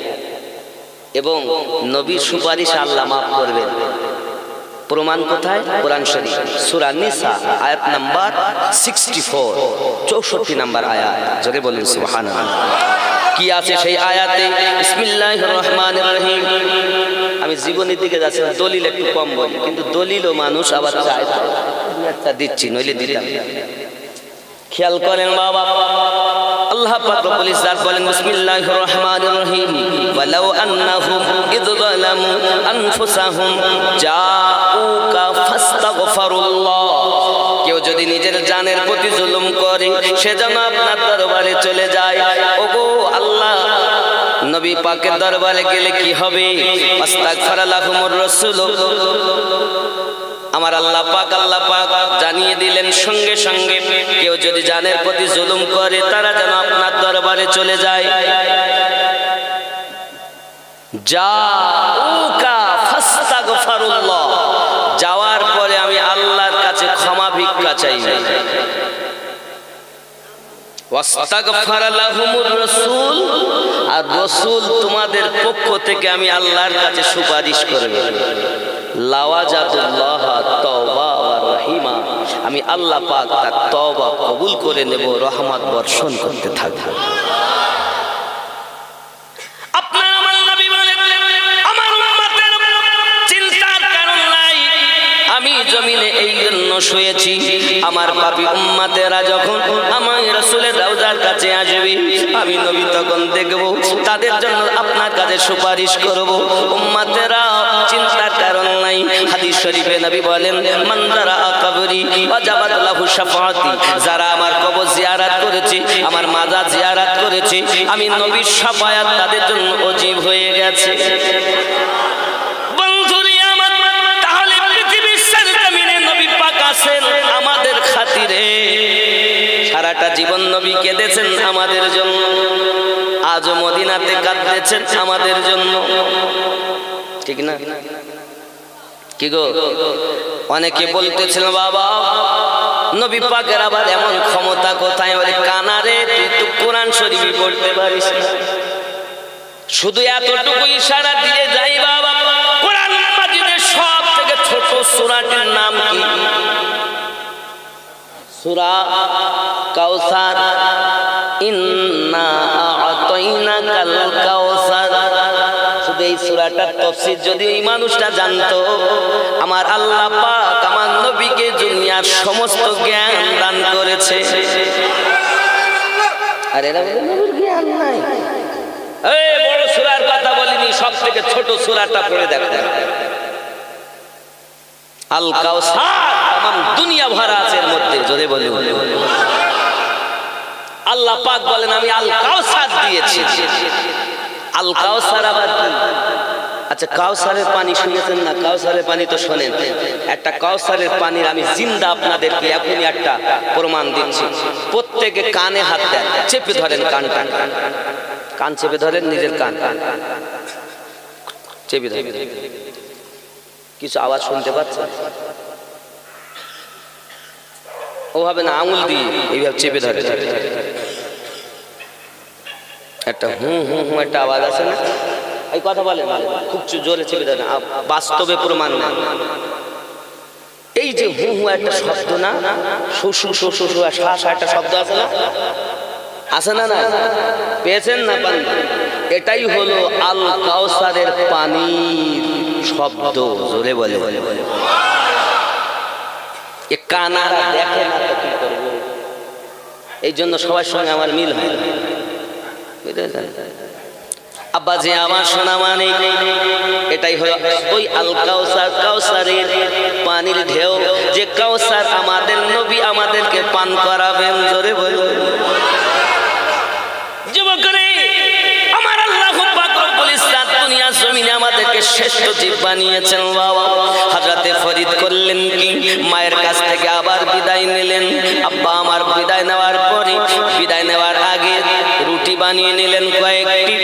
এবং নবীর সুপারিশ আল্লাহ মাফ করবেন, প্রমাণ কোথায়? কোরআন শরীফ সূরা নিসা আয়াত নাম্বার 64, 64 নাম্বার আয়াত। জোরে বলেন সুবহানাল্লাহ। কি আছে সেই আয়াতে? বিসমিল্লাহির রহমানির রহিম। আমি জীবনের দিকে যাচ্ছি, দলিল একটু কম বলি, কিন্তু দলিলও মানুষ আবার চায় তো একটা দিচ্ছি, নইলে দিতাম। খেয়াল করেন বাবা, আল্লাহ পাক রব্বুল ইজ্জাত বলেন বিসমিল্লাহির রহমানির রহিম, ওয়ালাউ আন্নাহুম ইয যালামু আনফুসাহুম জাউকা ফাস্তাগফিরুল্লাহ। কেউ যদি নিজের জানের প্রতি জুলুম করে সে যেন আপনার দরবারে চলে যায়। ওগো আল্লাহ, নবী পাকের দরবারে গেলে কি হবে? আস্তাগফারা লাহুমুর রাসূল। আমার আল্লাহ পাক জানিয়ে দিলেন সঙ্গে সঙ্গে কেউ যদি জানের প্রতি জুলুম করে তারা যেন আপনার দরবারে চলে যায়। জাউকা ফাস্তাগফিরুল্লাহ, যাওয়ার পরে আমি আল্লাহর কাছে ক্ষমা ভিক্ষা চাইব। ওয়াস্তাগফারা লাহুমুর রাসূল, আর রাসূল তোমাদের পক্ষ থেকে আমি আল্লাহর কাছে সুপারিশ করব। লাওয়াজাতুল্লাহ তাওবা ওয়া রহিমা, আমি আল্লাহ পাক তার তওবা কবুল করে নেব, রহমত বর্ষণ করতে থাকব। আপনার আমার নবী বলেন আমার উম্মতের চিন্তার কারণ নাই। আমি জমিনে এই জন্য শুয়েছি, আমার পাপী উম্মতেরা যখন আমার রাসূলের রওজার কাছে আসবে আমি নবী তখন দেখব, তাদের জন্য আপনার কাছে সুপারিশ করব। উম্মতেরা চিন্তার কারণ নাই। হাদিস শরীফে নবী বলেন মান যারা কবরি ওয়াজাবাত লাহু শাফাআতি, যারা আমার কবর জিয়ারত করেছে, আমার মাজার জিয়ারত করেছে, আমি নবীর শাফায়াত তাদের জন্য ওয়াজিব হয়ে গেছে। আমাদের খাতিরে সারাটা জীবন নবী কেঁদেছেন আমাদের জন্য, আজও মদিনাতে কাঁদতেছেন আমাদের জন্য, ঠিক না? কি গো, অনেকে বলতেছেন বাবা নবী পাকের আবার এমন ক্ষমতা কোথায়? বলে কানারে তুই তো কোরআন শরীফ পড়তে পারিস, শুধু এতটুকু ইশারা দিয়ে যাই বাবা। কোরআন মাজিদের সব থেকে ছোট সূরাটির নাম কি? সূরা কাউসার। ইন্না আ'তাইনাকাল কাউসার। শুধু এই সূরাটার তাফসীর যদি এই মানুষটা জানতো, আমার আল্লাহ পাক আমার নবীকে দুনিয়ার সমস্ত জ্ঞান দান করেছে। আর এরা বলে নবীর জ্ঞান নাই। এই বড় সূরার কথা বলিনি, সব থেকে ছোট সূরাটা পড়ে দেখো, আল কাউসার। তামাম দুনিয়া ভরা আছে এর মধ্যে। জোরে বলুন আল্লাহ পাক বলেন আমি আল কাউসার দিয়েছি। আল কাউসার আবার কি? আচ্ছা, কাউসারের পানি শুনেছেন না? কাউসারের পানি তো শোনেন। একটা কাউসারের পানির আমি জিন্দা আপনাদেরকে এখনই একটা প্রমাণ দিচ্ছি। প্রত্যেকে কানে হাত দেন, চেপে ধরেন কানটা, কান চেপে ধরেন, নিজের কান চেপে ধরেন। কিছু আওয়াজ শুনতে পাচ্ছেন? ওভাবে না, আঙুল দিয়ে এইভাবে চেপে ধরে। একটা হুম হুম হুম একটা আওয়াজ আছে না? এই কথা বলেন, খুব জোরে চেপে ধরেন, বাস্তবে প্রমাণ না। এই যে হু হু একটা শব্দ না, শোষু শোষু শ্বাস একটা শব্দ আছে না? আছে না? না পেয়েছেন না? পান। এটাই হলো আল কাউসারের পানির শব্দ। জোরে বলে এ কানারা দেখে না তো কি করবো? এই জন্য সবার সঙ্গে আমার মিল হয়। বুঝলেন আব্বা যে আমার সোনা মানে, এটাই হলো ওই আল কাউসার, কাউসারের পানির ঢেউ, যে কাউসার আমাদের নবী আমাদেরকে পান করাবেন। জোরে বলো যুবকরে, আমার আল্লাহ পাক রব্বুল ইজ্জাত দুনিয়া জমিনে আমাদেরকে শ্রেষ্ঠ জীব বানিয়েছেন বাবা। হযরতে ফরিদ করলেন কি, মায়ের কাছ থেকে আবার বিদায় নিলেন। আব্বা আমার বিদায় নেওয়ার পরে, বিদায় নেওয়ার আগে রুটি বানিয়ে নিলেন কয়েকটি,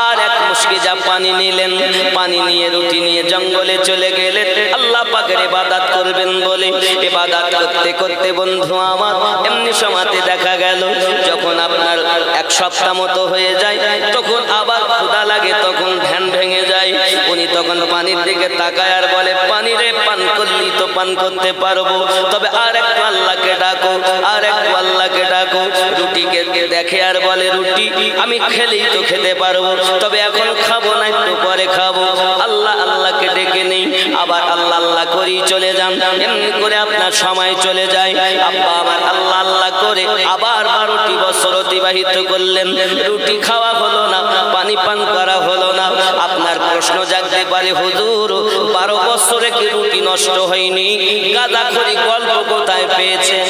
আর এক খুশকি যা পানি নিলেন, পানি নিয়ে রুটি নিয়ে জঙ্গলে চলে গেলেন আল্লাহ পাকের ইবাদত করবেন বলে। ইবাদত করতে করতে বন্ধু আমার এমনি সময়তে দেখা গেল যখন আপনার এক সপ্তাহ মতো হয়ে যায় তখন আবার ক্ষুধা লাগে, তখন ধ্যান ভেঙে যায়। উনি তখন পানির দিকে তাকায় আর বলে, পানি রে, পান করলি তো পান করতে পারবো, তবে আর একটু আল্লাহকে ডাকো, আর একটু আল্লাহকে ডাকো। রুটিকে দেখে আর বলে, রুটি আমি খেলেই তো খেতে পারবো, তবে এখন খাবো না, একটু পরে খাবো। আল্লাহ আল্লাহকে ডেকে নেই, আবার আল্লাহ আল্লাহ করেই চলে যান। এমনি করে আপনার সময় চলে যায়। আব্বা আমার আল্লাহ আল্লাহ করে আবার 12টি বছর অতিবাহিত করলেন, রুটি খাওয়া হলো না, পানি পান করা হলো না। আপনার প্রশ্ন জাগতে পারে, হুজুর 12 বছরে কি রুটি নষ্ট হয়নি? গাঁজাখড়ি গল্প কোথায় পেয়েছেন?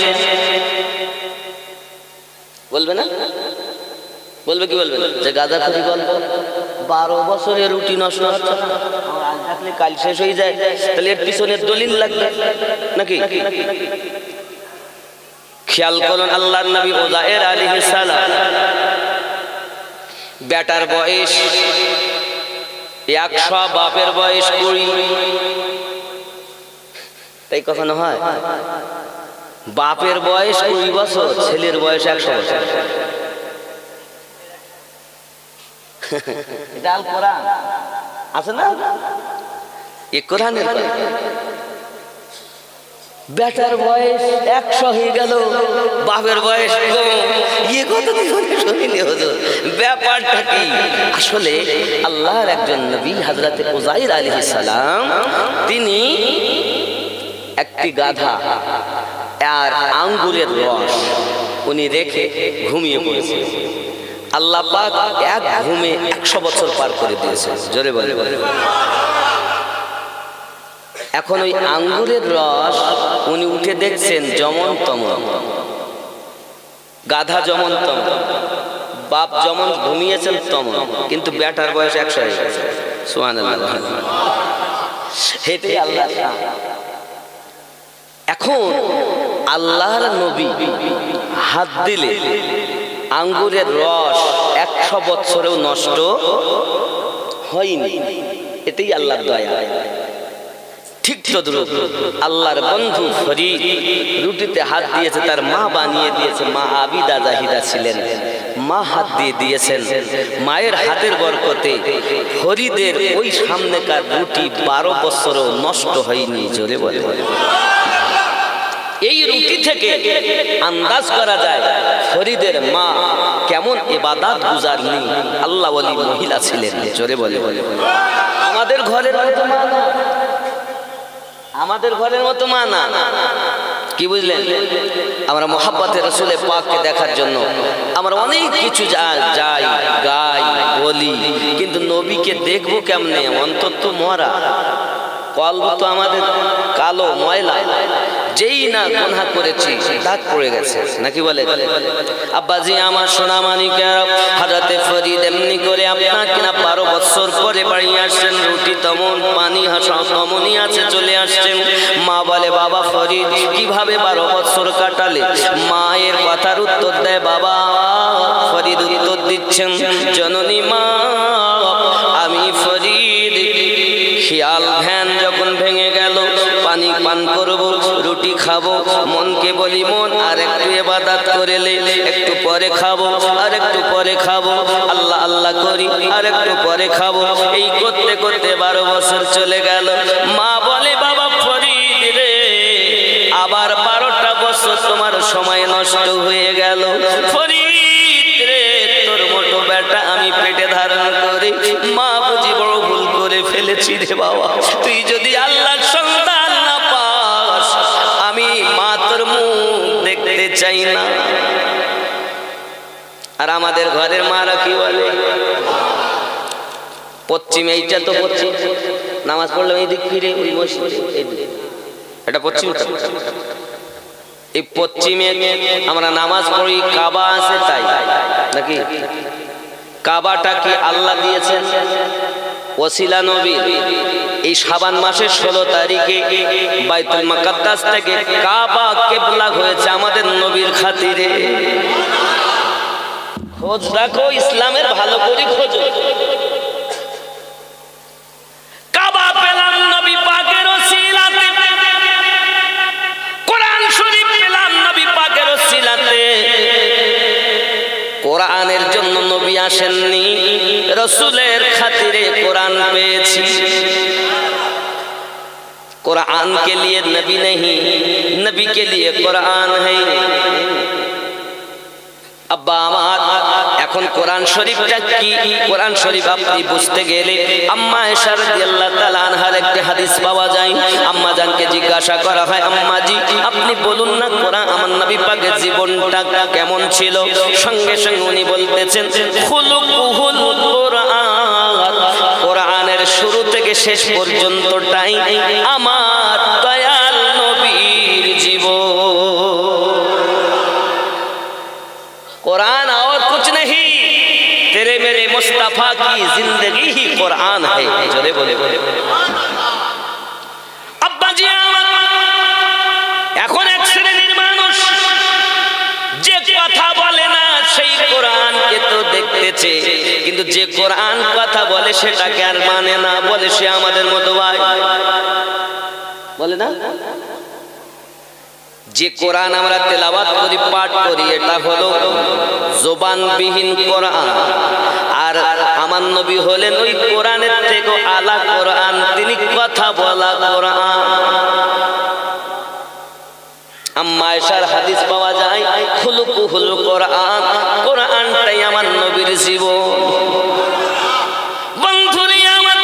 বলবে না? বলবে কি বলবে না? যে গাঁজাখড়ি গল্প 12 বছরে রুটি নষ্ট হচ্ছে, আজ থাকলে কাল শেষ হয়ে যায়, তাহলে এর পিছনের দলিল লাগবে নাকি? খেয়াল করুন, আল্লাহর নবী উযায়ের আলাইহিস সালাম বেটার বয়স 100, বাপের বয়স 20। তাই কখনো হয়? বাপের বয়স 20 বছর, ছেলের বয়স 100 বছর। এটা আল কোরআন আছে না? এই কোরআনের কথা। বেটার বয়স 100 হয়ে গেল, বাপের বয়স কম। ইয়ে কত শুনিনি হুজুর, ব্যাপারটা কি? আসলে আল্লাহর একজন নবী হযরত উযাইর আলাইহিস সালাম, তিনি একটি গাধা আর আঙ্গুরের রস উনি রেখে ঘুমিয়ে পড়েছে। আল্লাহ পাক এক ঘুমে 100 বছর পার করে দিয়েছে। জোরে বলে। এখন ওই আঙ্গুরের রস উনি উঠে দেখছেন যেমন তেমন, গাধা যেমন তেমন, বাপ যেমন ঘুমিয়েছেন তেমন, কিন্তু বেটার বয়স 100 হয়ে গেছে। সুবহানাল্লাহ। হেঁটে আল্লাহ। এখন আল্লাহর নবী হাত দিলে আঙ্গুরের রস 100 বছরেও নষ্ট হয়নি। এটাই আল্লাহর দয়া। ঠিক তদ্রুপ আল্লাহর বন্ধু ফরিদ রুটিতে হাত দিয়েছে, তার মা বানিয়ে দিয়েছে। মা আবিদা জাহিদা ছিলেন, মা হাত দিয়ে দিয়েছেন। মায়ের হাতের বরকতে ফরিদের ওই সামনেকার রুটি 12 বছরও নষ্ট হয়নি। জোরে বলে। এই রুটি থেকে আন্দাজ করা যায় ফরিদের মা কেমন ইবাদত গুজারনি, আল্লাহ ওয়ালি মহিলা ছিলেন। জোরে বলে। আমাদের ঘরের মতো মা না, আমাদের ঘরের মতো মা না। কি বুঝলেন? আমরা মোহাব্বতে রাসূলে পাককে দেখার জন্য আমরা অনেক কিছু যাই, গাই, বলি, কিন্তু নবীকে দেখবো কেমনে? অন্তর তো মরা, কলব তো আমাদের কালো ময়লা। যেই না গুনাহ করেছি দাগ পড়ে গেছে, নাকি বলে? আব্বাজি আমার সোনা মানিকের হযরতে ফরিদ এমনি করে আপনাকে না 12 বছর পরে বাড়ি আসছেন, রুটি তেমন, পানি তেমনই আছে, চলে আসছেন। মা বলে, বাবা ফরিদ কিভাবে 12 বছর কাটালে? মায়ের কথার উত্তর দেয় বাবা। ফরিদ উত্তর দিচ্ছেন, জননী মা, আমি ফরিদ খেয়াল ধ্যান যখন ভেঙে গেল, পানি পান করব, রুটি খাবো, মনকে বলি মন আর একটু ইবাদত করেলে, একটু পরে খাবো, আর একটু পরে খাবো, আল্লাহ আল্লাহ করি, আর একটু পরে খাবো। এই করতে করতে 12 বছর চলে গেল। মা বলে, বাবা ফরিদ রে, আবার 12টা বছর তোমার সময় নষ্ট হয়ে গেল। ফরিদ রে, তোর মোটো বেটা আমি পেটে ধারণ করে মা বুঝি বড় ভুল করে ফেলেছি রে বাবা। তুই যদি আল্লাহর সন্তান না পাস, আমি মা তোর মুখ দেখতে চাই না। আর আমাদের ঘরের মারা কি বলে? পশ্চিম, এইটা তো পশ্চিম, নামাজ পড়লাম এই দিক ফিরে, ওই মসজিদে, এটা পশ্চিম। এই পশ্চিমে আমরা নামাজ পড়ি, কাবা আছে তাই নাকি? কাবাটা কি আল্লাহ দিয়েছেন? ওসিলা নবী। এই শাবান মাসের 16 তারিখে বাইতুল মুকাদ্দাস থেকে কাবা কিবলা হয়েছে আমাদের নবীর খাতিরে। খোঁজ রাখো, ইসলামের ভালো করে খোঁজো। रसूलेर खातिरे कुरान पेয়েছি कुरान के लिए नबी नहीं नबी के लिए कुरान है अब्बा আমার এখন কোরআন শরীফটা কি কোরআন শরীফ আপনি বুঝতে গেলে আম্মা আয়েশা রাদিয়াল্লাহু তাআলা আনহার একটি হাদিস পাওয়া যায় আম্মা জানকে জিজ্ঞাসা করা হয় আম্মা জি আপনি বলুন না কোরআন আমার নবী পাকের জীবনটা কেমন ছিল সঙ্গে সঙ্গে উনি বলতেছেন খুলুকুহুল কুরআন কোরআনের শুরু থেকে শেষ পর্যন্তটাই আমার দয়াল নবীর জীবন कुरान और कुछ नहीं तेरे मेरे मुस्तफा की जिंदगी ही कुरान है जोरे बोले बोले अब्बा जी এখন এক শ্রেণীর মানুষ যে কথা বলে না সেই কোরআনকে তো দেখতেছে কিন্তু যে কোরআন কথা বলে সেটাকে আর মানে না বলে সে আমাদের মতো ভাই বলে না যে কোরআন আমরা তেলাওয়াত করি পাঠ করি এটা হলো জবানবিহীন কোরআন আর আমার নবী হলেন ওই কোরআনের থেকে আলা কোরআন তিনি কথা বলা কোরআন আম্মা আয়েশার হাদিস পাওয়া যায় খুলুকুহুল কোরআন কোরআনটাই আমার নবীর জীবন বন্ধুরে আমার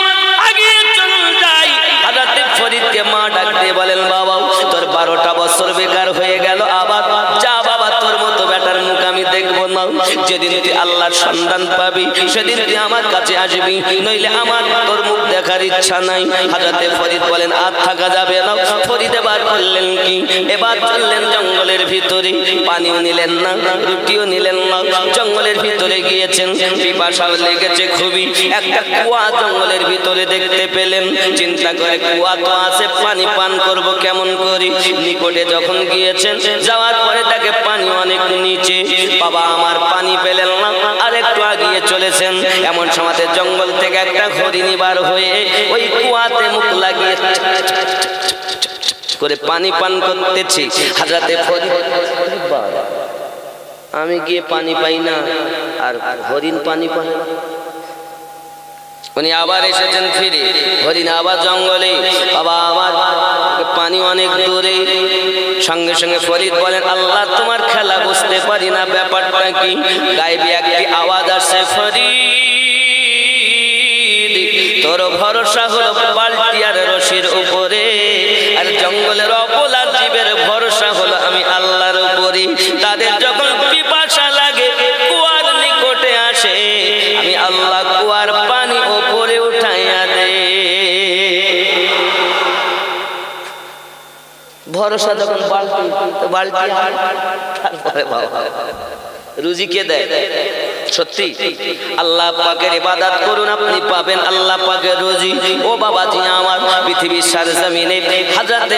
আগে চলুন যাই হযরত ফরিদকে মা ডাক দিয়ে বলেন বাবা তোর 12টা বছর বেকার হয়ে গেল আবার যা বাবা তোর মতো বেটার মুখ আমি দেখব না যেদিন তুই আল্লাহর সন্ধান পাবি সেদিন তুই আমার কাছে আসবি নইলে আমার তোর মুখ দেখার ইচ্ছা নাই হযরত ফরিদ বলেন আর থাকা যাবে না ফরিদ এবার করলেন কি এবার চললেন জঙ্গলের ভিতরে পানিও নিলেন না রুটিও নিলেন না জঙ্গলের ভিতরে গিয়েছেন পিপাসাও লেগেছে খুবই একটা কুয়া জঙ্গলের ভিতরে দেখতে পেলেন চিন্তা করে কুয়া তো আছে পানি পান করব কেমন করি নিকটে যখন গিয়েছেন যাওয়ার পরে তাকে পানি অনেক নিচে বাবা আমার পানি পেলেন না আর একটু আগিয়ে চলেছেন এমন সময়তে জঙ্গল থেকে একটা হরিণ বার হয়ে ওই কুয়াতে মুখ লাগিয়ে করে পানি পান করতেছি হযরতে ফরিদ আমি গিয়ে পানি পাই না আর হরিণ পানি পায় না উনি আবার এসেছেন ফিরে হরিণ আবার জঙ্গলে বাবা আমার পানি অনেক দূরে সঙ্গে সঙ্গে ফরিদ বলেন আল্লাহ তোমার খেলা বুঝতে পারি না ব্যাপারটা কি গায়েবী একটি আওয়াজ আসছে ফরিদ তোর ভরসা হলো বালতি আর রশির উপরে আর জঙ্গলের অবলা জীবের ভরসা হলো আমি আল্লাহর উপরে তাদের যখন পিপাসা লাগে কুয়ার নিকটে আসে আমি আল্লাহ কুয়ার পানি উপরে উঠাইয়া দে ভরসা যখন বালতি তো বালতি তারপরে বাবা রুজি কে দেয় সত্যি আল্লাহ পাকের ইবাদত করুন আপনি পাবেন আল্লাহ পাকের রুজি ও বাবাজি আমার পৃথিবীর সরজমিনে হযরত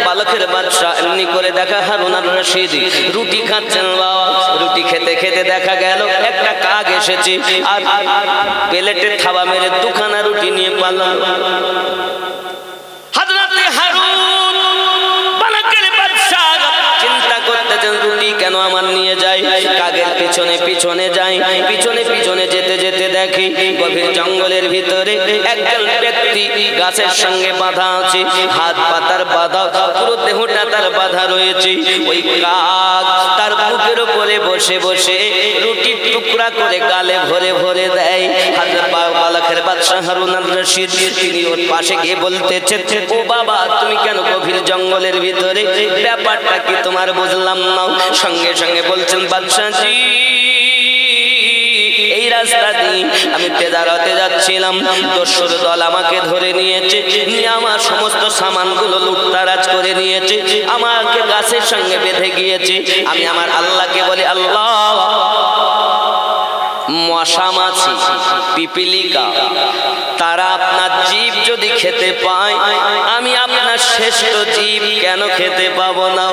বালকের বাদশা এমনি করে দেখা হারুন আর রশিদ রুটি খাচ্ছেন বাবা রুটি খেতে খেতে দেখা গেল একটা কাক এসেছে আর প্লেটে থাবা মেরে দুখানা রুটি নিয়ে পালালো হযরত হারুন বালকের বাদশা চিন্তা করতেছেন রুটি কেন আমার নিয়ে যায় কাকের পিছনে পিছনে যায় পিছনে পিছনে যেতে যেতে দেখি গভীর জঙ্গলের ভিতরে একজন ব্যক্তি গাছের সঙ্গে বাঁধা আছে হাত পাতার বাঁধা পুরো দেহটা তার বাঁধা রয়েছে ওই কাক তার বুকের উপরে বসে বসে রুটির টুকরা করে গালে ভরে ভরে দেয় হযরত বালকের বাদশা হারুন আর রশিদ তিনি ওর পাশে গিয়ে বলতেছেন ও বাবা তুমি কেন গভীর জঙ্গলের ভিতরে ব্যাপারটা কি তোমার বুঝলাম না সঙ্গে সঙ্গে বলছেন বাদশাজি এই রাস্তা দিয়ে আমি তেজারতে যাচ্ছিলাম দস্যুর দল আমাকে ধরে নিয়েছে নিয়ে আমার সমস্ত সামানগুলো লুটতারাজ করে নিয়েছে আমাকে গাছের সঙ্গে বেঁধে গিয়েছে আমি আমার আল্লাহকে বলি আল্লাহ মশা মাছি পিপিলিকা তারা আপনার জীব যদি খেতে পায় আমি আপনার শ্রেষ্ঠ জীব কেন খেতে পাবো না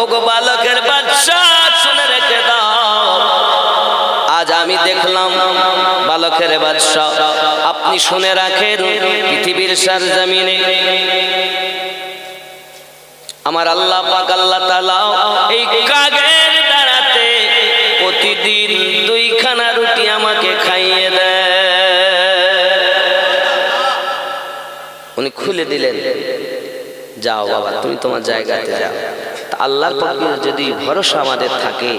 ওগো বালকের বাদশা শুনে রেখে দাও আজ আমি দেখলাম বালকের বাদশা আপনি শুনে রাখেন পৃথিবীর সরজমিনে আমার আল্লাহ পাক আল্লাহ তাআলা এই কাকের দ্বারাতে প্রতিদিন 2খানা রুটি আমাকে খাইয়ে দেয় উনি খুলে দিলেন, যাও বাবা তুমি তোমার জায়গাতে যাও। আল্লাহর পক্ষে যদি ভরসা আমাদের থাকে,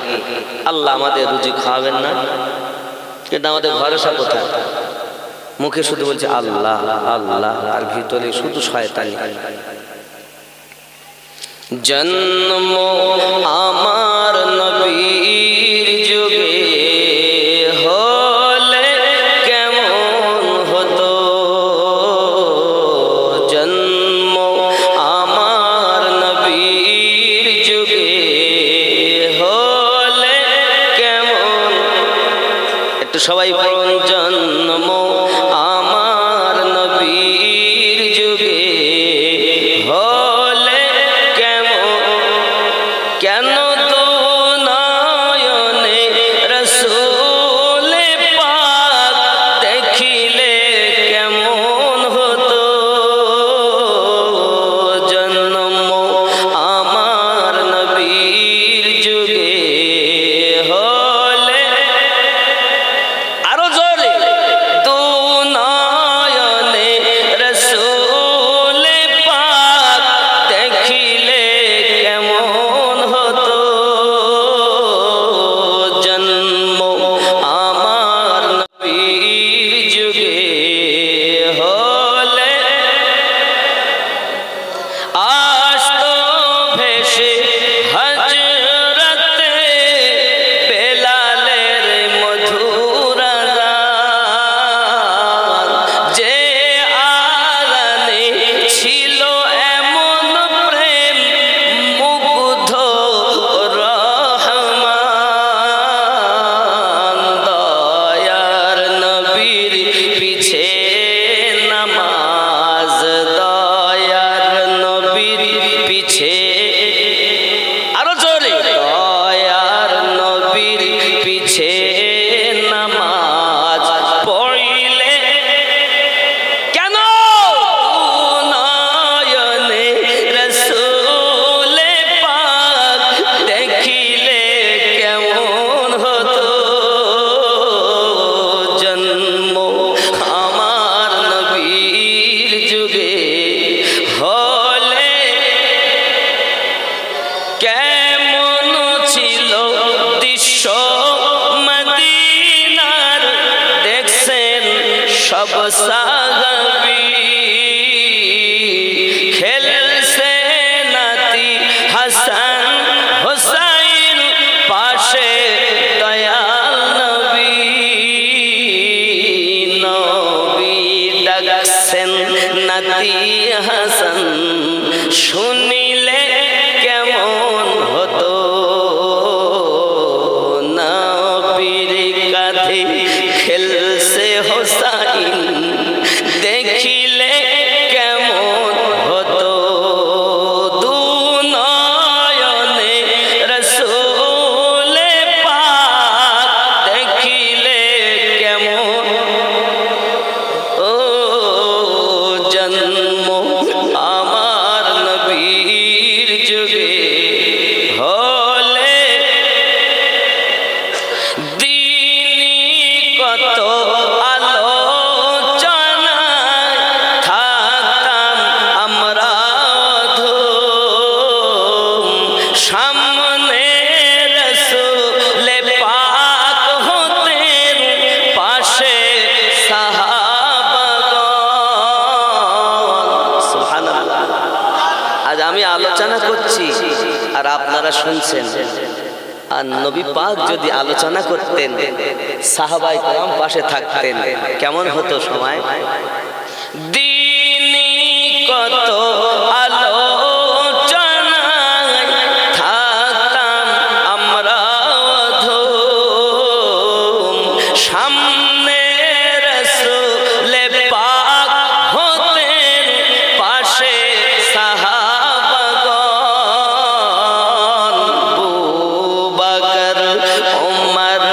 আল্লাহ আমাদের রুজি খাওয়াবেন না? কিন্তু আমাদের ভরসা কোথায়? মুখে শুধু বলছে আল্লাহ আল্লাহ, আর ভিতরে শুধু শয়তানি। জন্ম আমার নবীর যুগে হলে কেমন হতো, জন্ম আমার নবীর যুগে হলে কেমন, একটু সবাই বলুন জন্ম আমার নবীর যুগে হলে কেমন, কেন তো নয়নে রসূল পাক দেখিলে কেমন হতো, জন্ম আমার নবীর যুগে হলে, আরো জোরে, দু নয়নে রসূল পাক দেখিলে কেমন হতো, জন্ম আমার নবীর যুগে হলে, আসতো ভেসে হযরতে বেলালের মধুর গান, যে আগানে ছিল এমন প্রেম মুগ্ধ রহমান, দয়ার নবীর পিছে নামাজ, দয়ার নবীর পিছে, আরো জোরে, দয়ার নবীর পিছে নামাজ পড়িলে, কেন নয়নে রসূল পাক দেখিলে কেমন হতো, জন্ম আমার নবীর যুগে হলে কেমন ছিল দৃশ্য মদিনার, দেখছেন সব সাহাবী, খেলছে নাতি হাসান হুসাইন পাশে দয়াল নবী, নবী ডাকছেন নাতি হাসান, শুনিলে কেমন হতো, নবীর কাঁধে খেলছে হোসাইন, দেখিলে কেমন হতো, দু নয়নে রসূল পাক দেখিলে কেমন, ও জন্ম আমার নবীর যুগে হলে, দিনী কত আলোচনায় থাকতাম আমরা ধুম, সামনে রসূল পাক হতেন পাশে সাহাবাগণ, সুবহানাল্লাহ। আজ আমি আলোচনা করছি আর আপনারা শুনছেন, আর নবী পাক যদি আলোচনা করতেন, সাহাবায়ে কেরাম পাশে থাকতেন, কেমন হতো সময়? দিনী কত আলোচনায় থাকতাম আমরা ধুম, সামনে রসূল পাক হতেন পাশে সাহাবাগণ, বুবকর ওমর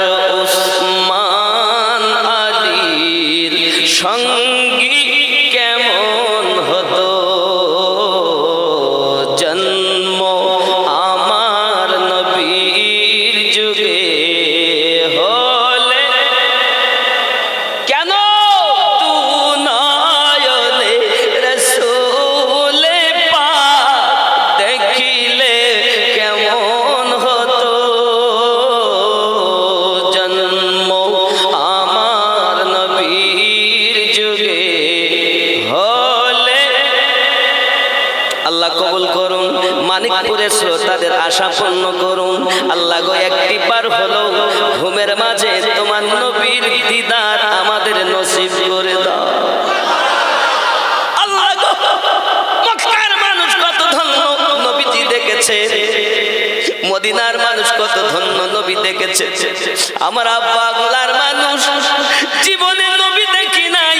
উসমান আলীর সঙ্গী কেমন হতো, জন্ম আমার নবীর যুগে হলে, কেন তু নয়নে রসূল যুগে হলে আল্লাহ কবুল করুন, মানিকপুরের শ্রোতাদের আশা পূর্ণ করুন। আল্লাহ গো একটি বার হলো ঘুমের মাঝে তোমার নবীর দিদার আমাদের নসিব করে দাও। আল্লাহ গো মক্কার মানুষ কত ধন্য নবীজি দেখেছে, মদিনার মানুষ কত ধন্য নবী দেখেছে। আমার আব্বা গোলার মানুষ জীবনে নবী দেখি নাই,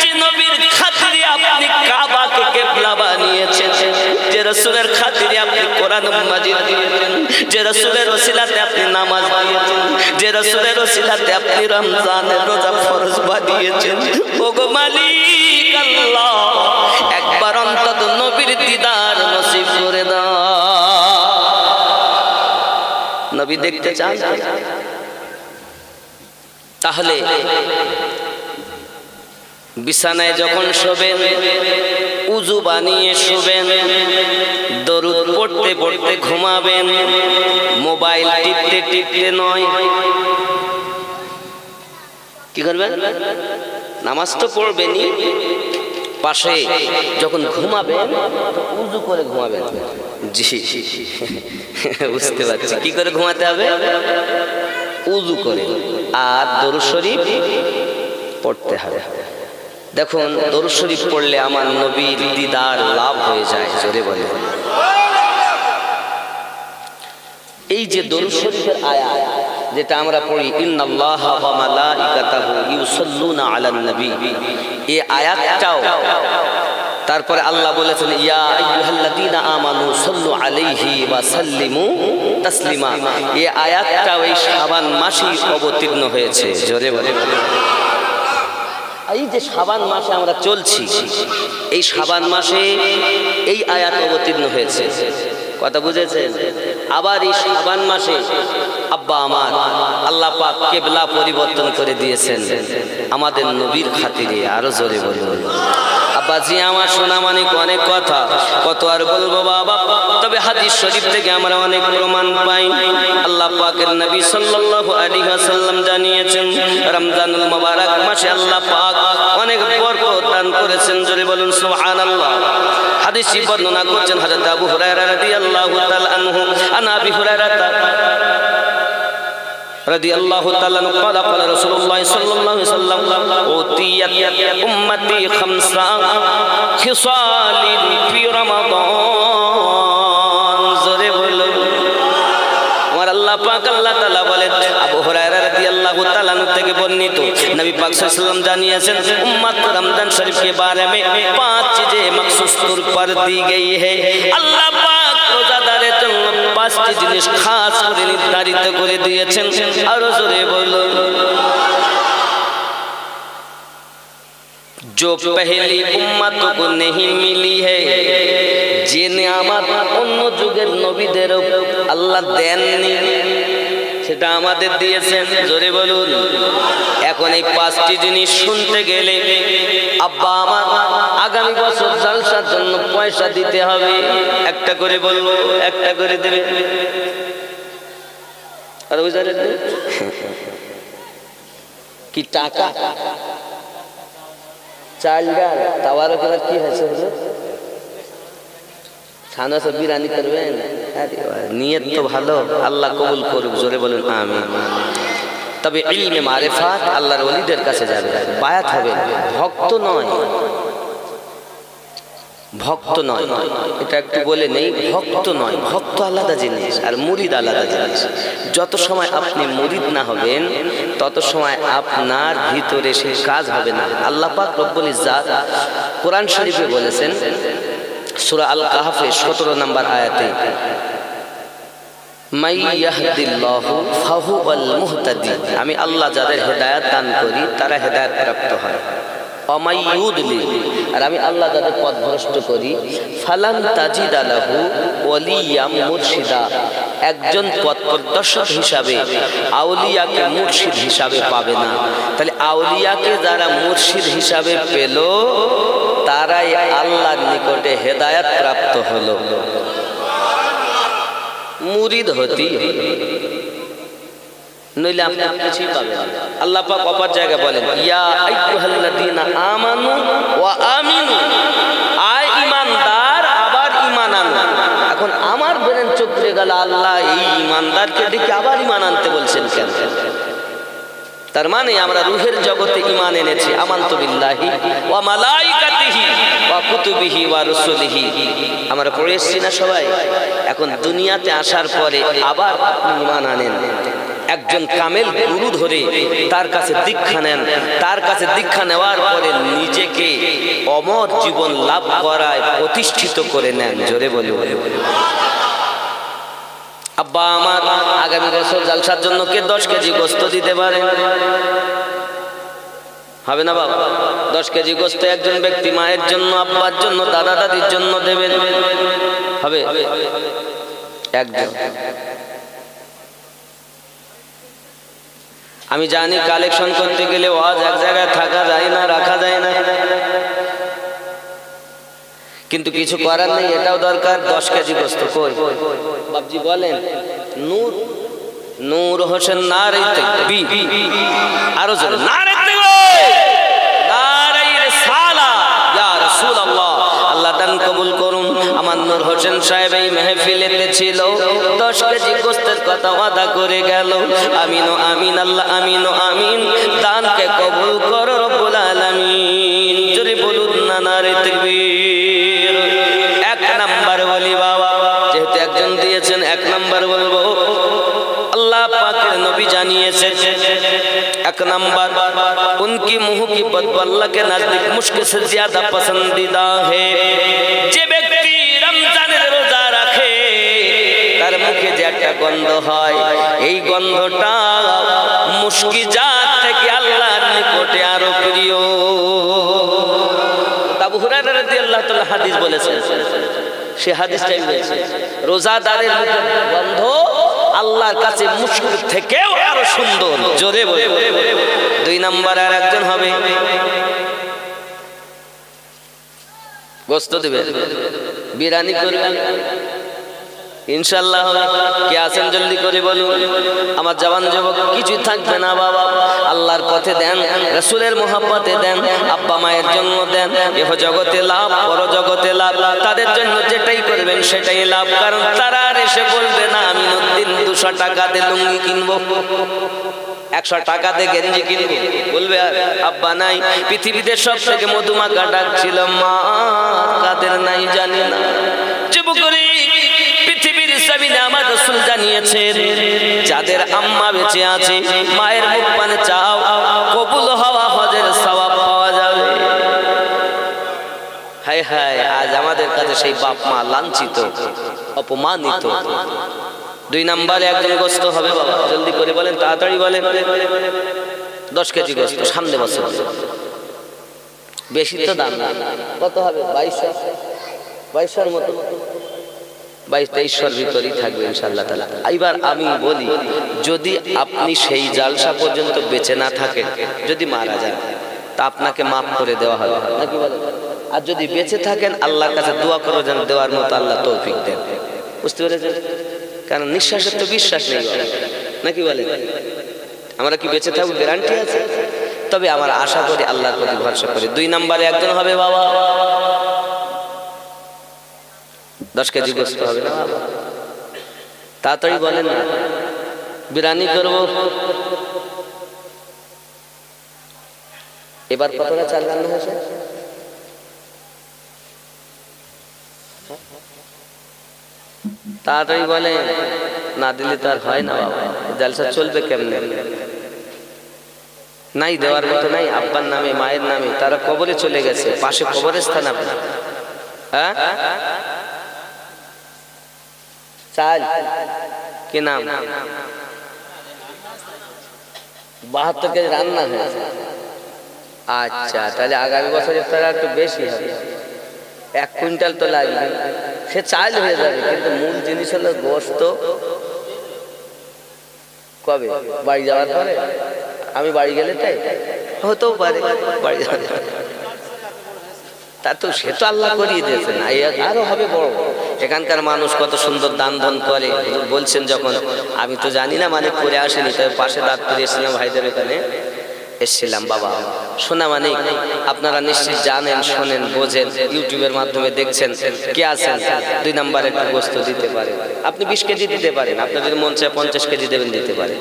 যে নবীর খাতিরে আপনি কাবাকে কিবলা বানিয়েছেন, যে রাসূলের খাতিরে আপনি কোরআন মাজিদ দিয়েছেন, যে রাসূলের ওসিলাতে আপনি নামাজ দিয়েছেন, যে রাসূলের ওসিলাতে আপনি রমজানের রোজা ফরজ বানিয়েছেন। ওগো মালিক আল্লাহ, একবার অন্তত নবীর দিদার নসিব করে দাও। নবী দেখতে চান? তাহলে বিছানায় যখন শোবেন উযু বানিয়ে শোবেন, দরুদ পড়তে পড়তে ঘুমাবেন, মোবাইল টিপতে টিপতে নয়। কি করবেন? নামাজ তো পড়বেনই, পাশে যখন ঘুমাবেন উযু করে ঘুমাবেন। জি বুঝতে পারছি, কি করে ঘুমাতে হবে? উযু করে, আর দরুদ শরীফ পড়তে হবে। দেখুন, দরুদ শরীফ পড়লে আমার নবীর দিদার লাভ হয়ে যায়। জোরে বলে। এই যে দরুদ শরীফের আয়াত যেটা আমরা পড়ি, ইন্নাল্লাহা ওয়া মালাইকাতাহু ইউসাল্লুনা আলান নবী, এই আয়াতটাও তারপরে আল্লাহ বলেছেন ইয়া আইয়ুহাল্লাযীনা আমানু সাল্লু আলাইহি ওয়া সাল্লিমু তাসলিমা। এই আয়াতটাও এই শাবান মাসেই অবতীর্ণ হয়েছে। জোরে বলে। এই যে শাবান মাসে আমরা চলছি, এই শাবান মাসে এই আয়াত অবতীর্ণ হয়েছে। কথা বুঝেছেন? আবার এই শাবান মাসে আব্বা আমার আল্লাহ পাক কিবলা পরিবর্তন করে দিয়েছেন আমাদের নবীর খাতিরে। আরো জোরে বলুন। আব্বাজি আমার সোনামানিক অনেক কথা কত আর বলবো বাবা, তবে হাদিস শরীফ থেকে আমরা অনেক প্রমাণ পাই। আল্লাহ পাকের নবী সাল্লাল্লাহু আলাইহি ওয়াসাল্লাম জানিয়েছেন রমজানুল মুবারক মাসে আল্লাহ পাক অনেক বরকত দান করেছেন। জোরে বলুন সুবহানাল্লাহ। হাদিসে বর্ণনা করছেন হযরত আবু হুরায়রা রাদিয়াল্লাহু তাআলা আনহু, আন আবি হুরায়রা রাদিয়াল্লাহু তাআলা قال قال رسول الله صلى الله عليه وسلم اوتيت امتي خمسا خصال في رمضان। জোরে বলুন। আমার আল্লাহ পাক আল্লাহ তাআলা বলেন, আবু হুরায়রা রাদিয়াল্লাহু তাআলা থেকে বর্ণিত নবী পাক সাল্লাল্লাহু আলাইহি ওয়াসাল্লাম জানিয়েছেন উম্মত রমজান शरीफ के बारे में 5 चीजें मखसूस तौर पर दी गई है। আল্লাহ পাক রোজাদারের জন্য 5টি জিনিস খাস করে নির্ধারিত করে দিয়েছেন। আরো জোরে বলুন। जो पहली उम्मतों को नहीं मिली है, যে নিয়ামত অন্য যুগের নবীদেরও আল্লাহ দেননি, সেটা আমাদের দিয়েছেন। জোরে বলুন। এখন এই 5টি জিনিস শুনতে গেলে আব্বা আমার আগামী বছর জালসার জন্য পয়সা দিতে হবে। একটা করে বলবো, একটা করে দেবে। আর বুঝালেন কি টাকা চাল ডাল তাওয়ার উপর কি হয়েছে? খানা সব বিরিয়ানি করবেন? নিয়ত তো ভালো, আল্লাহ কবুল করুক। জোরে বলুন আমিন। তবে ইলমে মারিফাত আল্লাহর ওলিদের কাছে যাবে, বায়াত হবে, ভক্ত নয়। ভক্ত নয়, এটা একটু বলে নেই। ভক্ত নয়, ভক্ত আলাদা জিনিস আর মুরিদ আলাদা জিনিস। যত সময় আপনি মুরিদ না হবেন তত সময় আপনার ভিতরে সে কাজ হবে না। আল্লাহ পাক রব্বুল ইজ্জাত কোরআন শরীফে বলেছেন সূরা আল কাহফের 17 নম্বর আয়াতে, মাই ইয়াহদিল্লাহু ফাহুয়াল মুহতাদি, আমি আল্লাহ যাদের হেদায়েত দান করি তারা হেদায়েত প্রাপ্ত হয়। অমাই ইউদলিল, আর আমি আল্লাহ যাদের পথভ্রষ্ট করি ফালান তাজিদা লাহু ওয়ালিয়াম মুরশিদা, একজন পথ প্রদর্শক হিসাবে আউলিয়াকে মুর্শিদ হিসাবে পাবে না। তাহলে আউলিয়াকে যারা মুর্শিদ হিসাবে পেল তারাই আল্লাহর নিকটে হেদায়েত প্রাপ্ত হলো। মুরিদ হতি নইলে আপনি কিছুই পাবেন না। আল্লাহ পাক অপর জায়গায় বলেন ইয়া আইয়ুহাল্লাযীনা আমানু ওয়া আমিনু, আয় ঈমানদার আবার ঈমান আনো। এখন আমার ব্রেন চুপড়ে গেল, আল্লাহ এই ঈমানদারকে ডেকে আবার ঈমান আনতে বলছেন কেন? তার মানে আমরা রূহের জগতে ঈমান এনেছি, আমানতু বিল্লাহি ওয়া মালাইকাতিহি ওয়া কুতুবিহি ওয়া রুসুলিহি, আমরা পড়ে এসেছি না সবাই। এখন দুনিয়াতে আসার পরে আবার আপনি ঈমান আনেন, একজন কামেল গুরু ধরে তার কাছে দীক্ষা নেন, তার কাছে দীক্ষা নেওয়ার পরে নিজেকে অমর জীবন লাভ করায় প্রতিষ্ঠিত করে নেন। জোরে বলুন। আব্বা আমার আগামী বছর জালসার জন্য কে 10 কেজি গোস্ত দিতে পারে? হবে না বাবা? 10 কেজি গোস্ত একজন ব্যক্তি মায়ের জন্য, আব্বার জন্য, দাদা দাদির জন্য দেবেন, হবে? একজন। আমি জানি কালেকশন করতে গেলে ওয়াজ এক জায়গায় থাকা যায় না, রাখা যায় না, কিন্তু কিছু করার নেই, এটাও দরকার। 10 কেজি গোস্ত কই বাবজি বলেন? নূর নূর হোসেন নারে তাকবীর, আরো জোরে নারে তাকবীর, নারে রিসালাত, ইয়া রাসূলুল্লাহ। আল্লাহ দান কবুল করুন। আমার নূর হোসেন সাহেব এই মাহফিলেতে ছিল, 10 কেজি গোস্তের কথা ওয়াদা করে গেল। আমিন ও আমিন, আল্লাহ আমিন ও আমিন, দানকে কবুল করো রব্বুল আলামিন। জোরে বলুন না নারে তাকবীর। 1 নাম্বার বলি বাবা, যেহেতু একজন দিয়েছেন 1 নাম্বার বলবো। अल्लाह पाक के नबी जानिए 1 नंबर उनकी मुँह की बदबू अल्लाह के नजदीक मुश्क से ज्यादा पसंदीदा है। जे व्यक्ति रमजाনের রোজা রাখে তার মুখে যে একটা গন্ধ হয়, এই গন্ধটা মুশকি জাত থেকে আল্লাহর নিকটে আরো প্রিয়। আবু হুরায়রা রাদিয়াল্লাহু তাআলা হাদিস বলেছেন, সে হাদিসটাই বলেছে রোজাদারের মুখের গন্ধ আল্লাহর কাছে মুশক থেকেও আরো সুন্দর। জোরে বলে। 2 নাম্বার আর একজন হবে, গোস্ত দিবে, বিরিয়ানি করবেন ইনশাআল্লাহ। কে আছেন জলদি করে বলুন। আমার জওয়ান যুবক কিছু থাকবে না বাবা, আল্লাহর পথে দেন, রাসূলের মহব্বতে দেন, আব্বা মায়ের জন্য দেন, ইহ জগতে লাভ পর জগতে লাভ। তাদের জন্য যেটাই করবেন সেটাই লাভ, কারণ তারা আর এসে বলবে না আমি নদ্দিন 200 টাকা দিয়ে লুঙ্গি কিনবো, 100 টাকা দিয়ে গেঞ্জি কিনবো, বলবে আর আব্বা নাই। পৃথিবীতে সব থেকে মধুমাখা ডাক ছিল মা, কাদের নাই জানি না। যুবকরি পৃথিবীর জমিনে আমার রাসূল জানিয়েছেন, যাদের আম্মা বেঁচে আছে মায়ের মুখ পানে চাও, কবুল হওয়া হজের সওয়াব পাওয়া যাবে। হায় হায়, আজ আমাদের কাছে সেই বাপ মা লাঞ্ছিত, অপমানিত। 2 নম্বরে একজন গোস্ত হবে বাবা, জলদি করে বলেন, তাড়াতাড়ি বলেন। 10 কেজি গোস্ত সামনে বছর, বেশি তো দাম না। কত হবে? 2200 মতো, 22-2300 ভিতরেই থাকবে ইনশাআল্লাহ তাআলা। এবার আমি বলি, যদি আপনি সেই জালসা পর্যন্ত বেঁচে না থাকেন, যদি মারা যান, তা আপনাকে মাফ করে দেওয়া হবে নাকি বলেন? আর যদি বেঁচে থাকেন আল্লাহর কাছে দোয়া করো যেন দেওয়ার মতো আল্লাহ তৌফিক দেন। বুঝতে পেরেছেন? কারণ নিঃশ্বাসের তো বিশ্বাস নেই নাকি বলেন? আমরা কি বেঁচে থাকবো গ্যারান্টি আছে? তবে আমরা আশা করি, আল্লাহর প্রতি ভরসা করি। 2 নম্বরে একজন হবে বাবা, 10 কেজি গোস্ত হবে না বাবা, তাড়াতাড়ি বলেন না। বিরিয়ানি করবো, এবার কতটা চাল রান্না হয়েছে? তাড়াতাড়ি বলেন, না দিলে তো আর হয় না বাবা, জালসা চলবে কেমনে? নাই দেওয়ার মতো নাই, আব্বার নামে মায়ের নামে, তারা কবরে চলে গেছে, পাশে কবরস্থান আপনার। হ্যাঁ, চাল কি নাম? 72 কেজি রান্না হয়েছে। আচ্ছা, তাহলে আগামী বছর ইফতার একটু বেশি হবে, 1 কুইন্টাল তো লাগবে। সে চাল হয়ে যাবে, কিন্তু মূল জিনিস হলো গোস্ত। কবে? বাড়ি যাওয়ার পরে? আমি বাড়ি গেলে তাই হতেও পারে, বাড়ি তা তো সে তো আল্লাহ করিয়ে দিয়েছেন, আরো হবে বড়। এখানকার মানুষ কত সুন্দর দান ধন করে বলছেন যখন, আমি তো জানি না মানে করে আসেনি, তবে পাশে দাঁতপুরে এসেছিলাম ভাইদের ওখানে এসেছিলাম। বাবা শোনা মানে আপনারা নিশ্চিত জানেন, শোনেন, বোঝেন, ইউটিউবের মাধ্যমে দেখছেন, কে আছেন 2 নম্বরে একটু গোস্ত দিতে পারেন, আপনি 20 কেজি দিতে পারেন, আপনার যদি মন চায় 50 কেজি দেবেন, দিতে পারেন।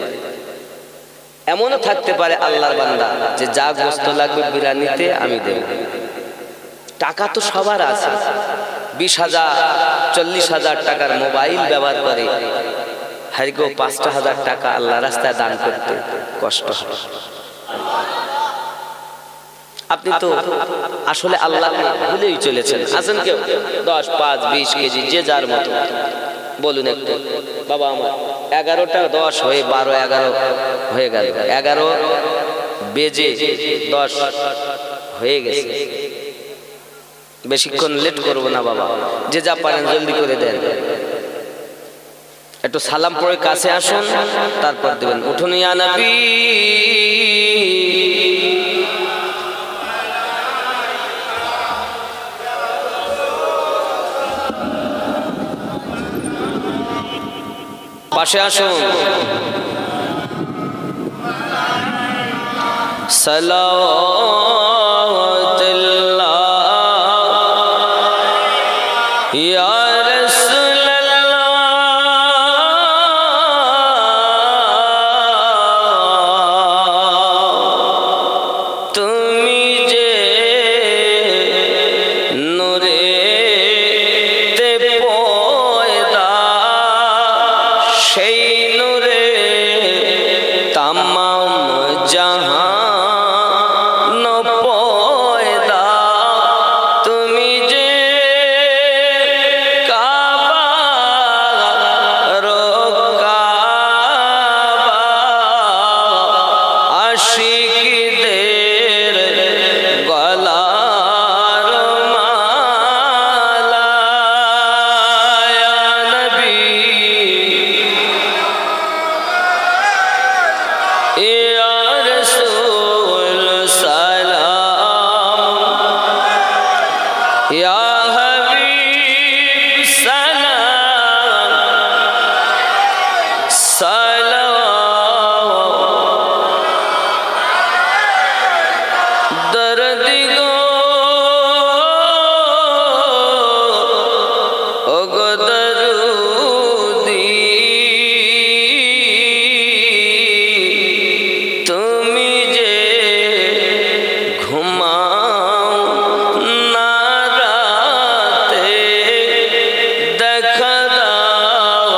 এমনও থাকতে পারে আল্লাহর বান্দা যে যা গোস্ত লাগবে বিরিয়ানিতে আমি দেব। টাকা তো সবার আছে, 20,000 40,000 টাকার মোবাইল ব্যবহার করে, হারিকেও 5,000 টাকা আল্লাহ রাস্তায় দান করতে কষ্ট হয়। আপনি তো আসলে আল্লাহকে ভুলেই চলেছেন। আছেন কেউ 10, 5, 20 কেজি যে যার মতো বলুন একটু। বাবা আমার 11টা 10 হয়ে 12, 11 হয়ে গেল, 11 বেজে 10 হয়ে গেছে। বেশিক্ষণ লেট করবো না বাবা, যে যা পারেন জলদি করে দেন। একটু সালাম পড়ে কাছে আসুন, তারপর দেবেন। উঠুন ইয়া নবী, পাশে আসুন। সালাওয়াতুল্লাহ ইয়া রাসূলুল্লাহ, তুমি যে নূরে তে পয়দা, সেই নূরে তামাম জাহান পয়দা, তুমি যে কাবার কাবা, আশিকদের গলার মালা, ইয়া নবী ইয়া রাসূল সালাম, ইয়া হাবিব সালাম, সালাম। দরদি গো ও গো দরুদি, তুমি যে ঘুমাও না রাতে, দেখা দাও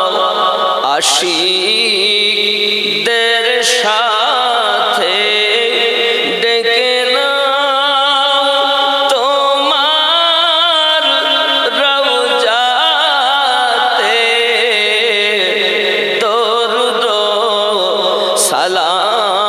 আশিকদের সাথে, ডেকে নাও তোমার রওজাতে, দরুদ সালাম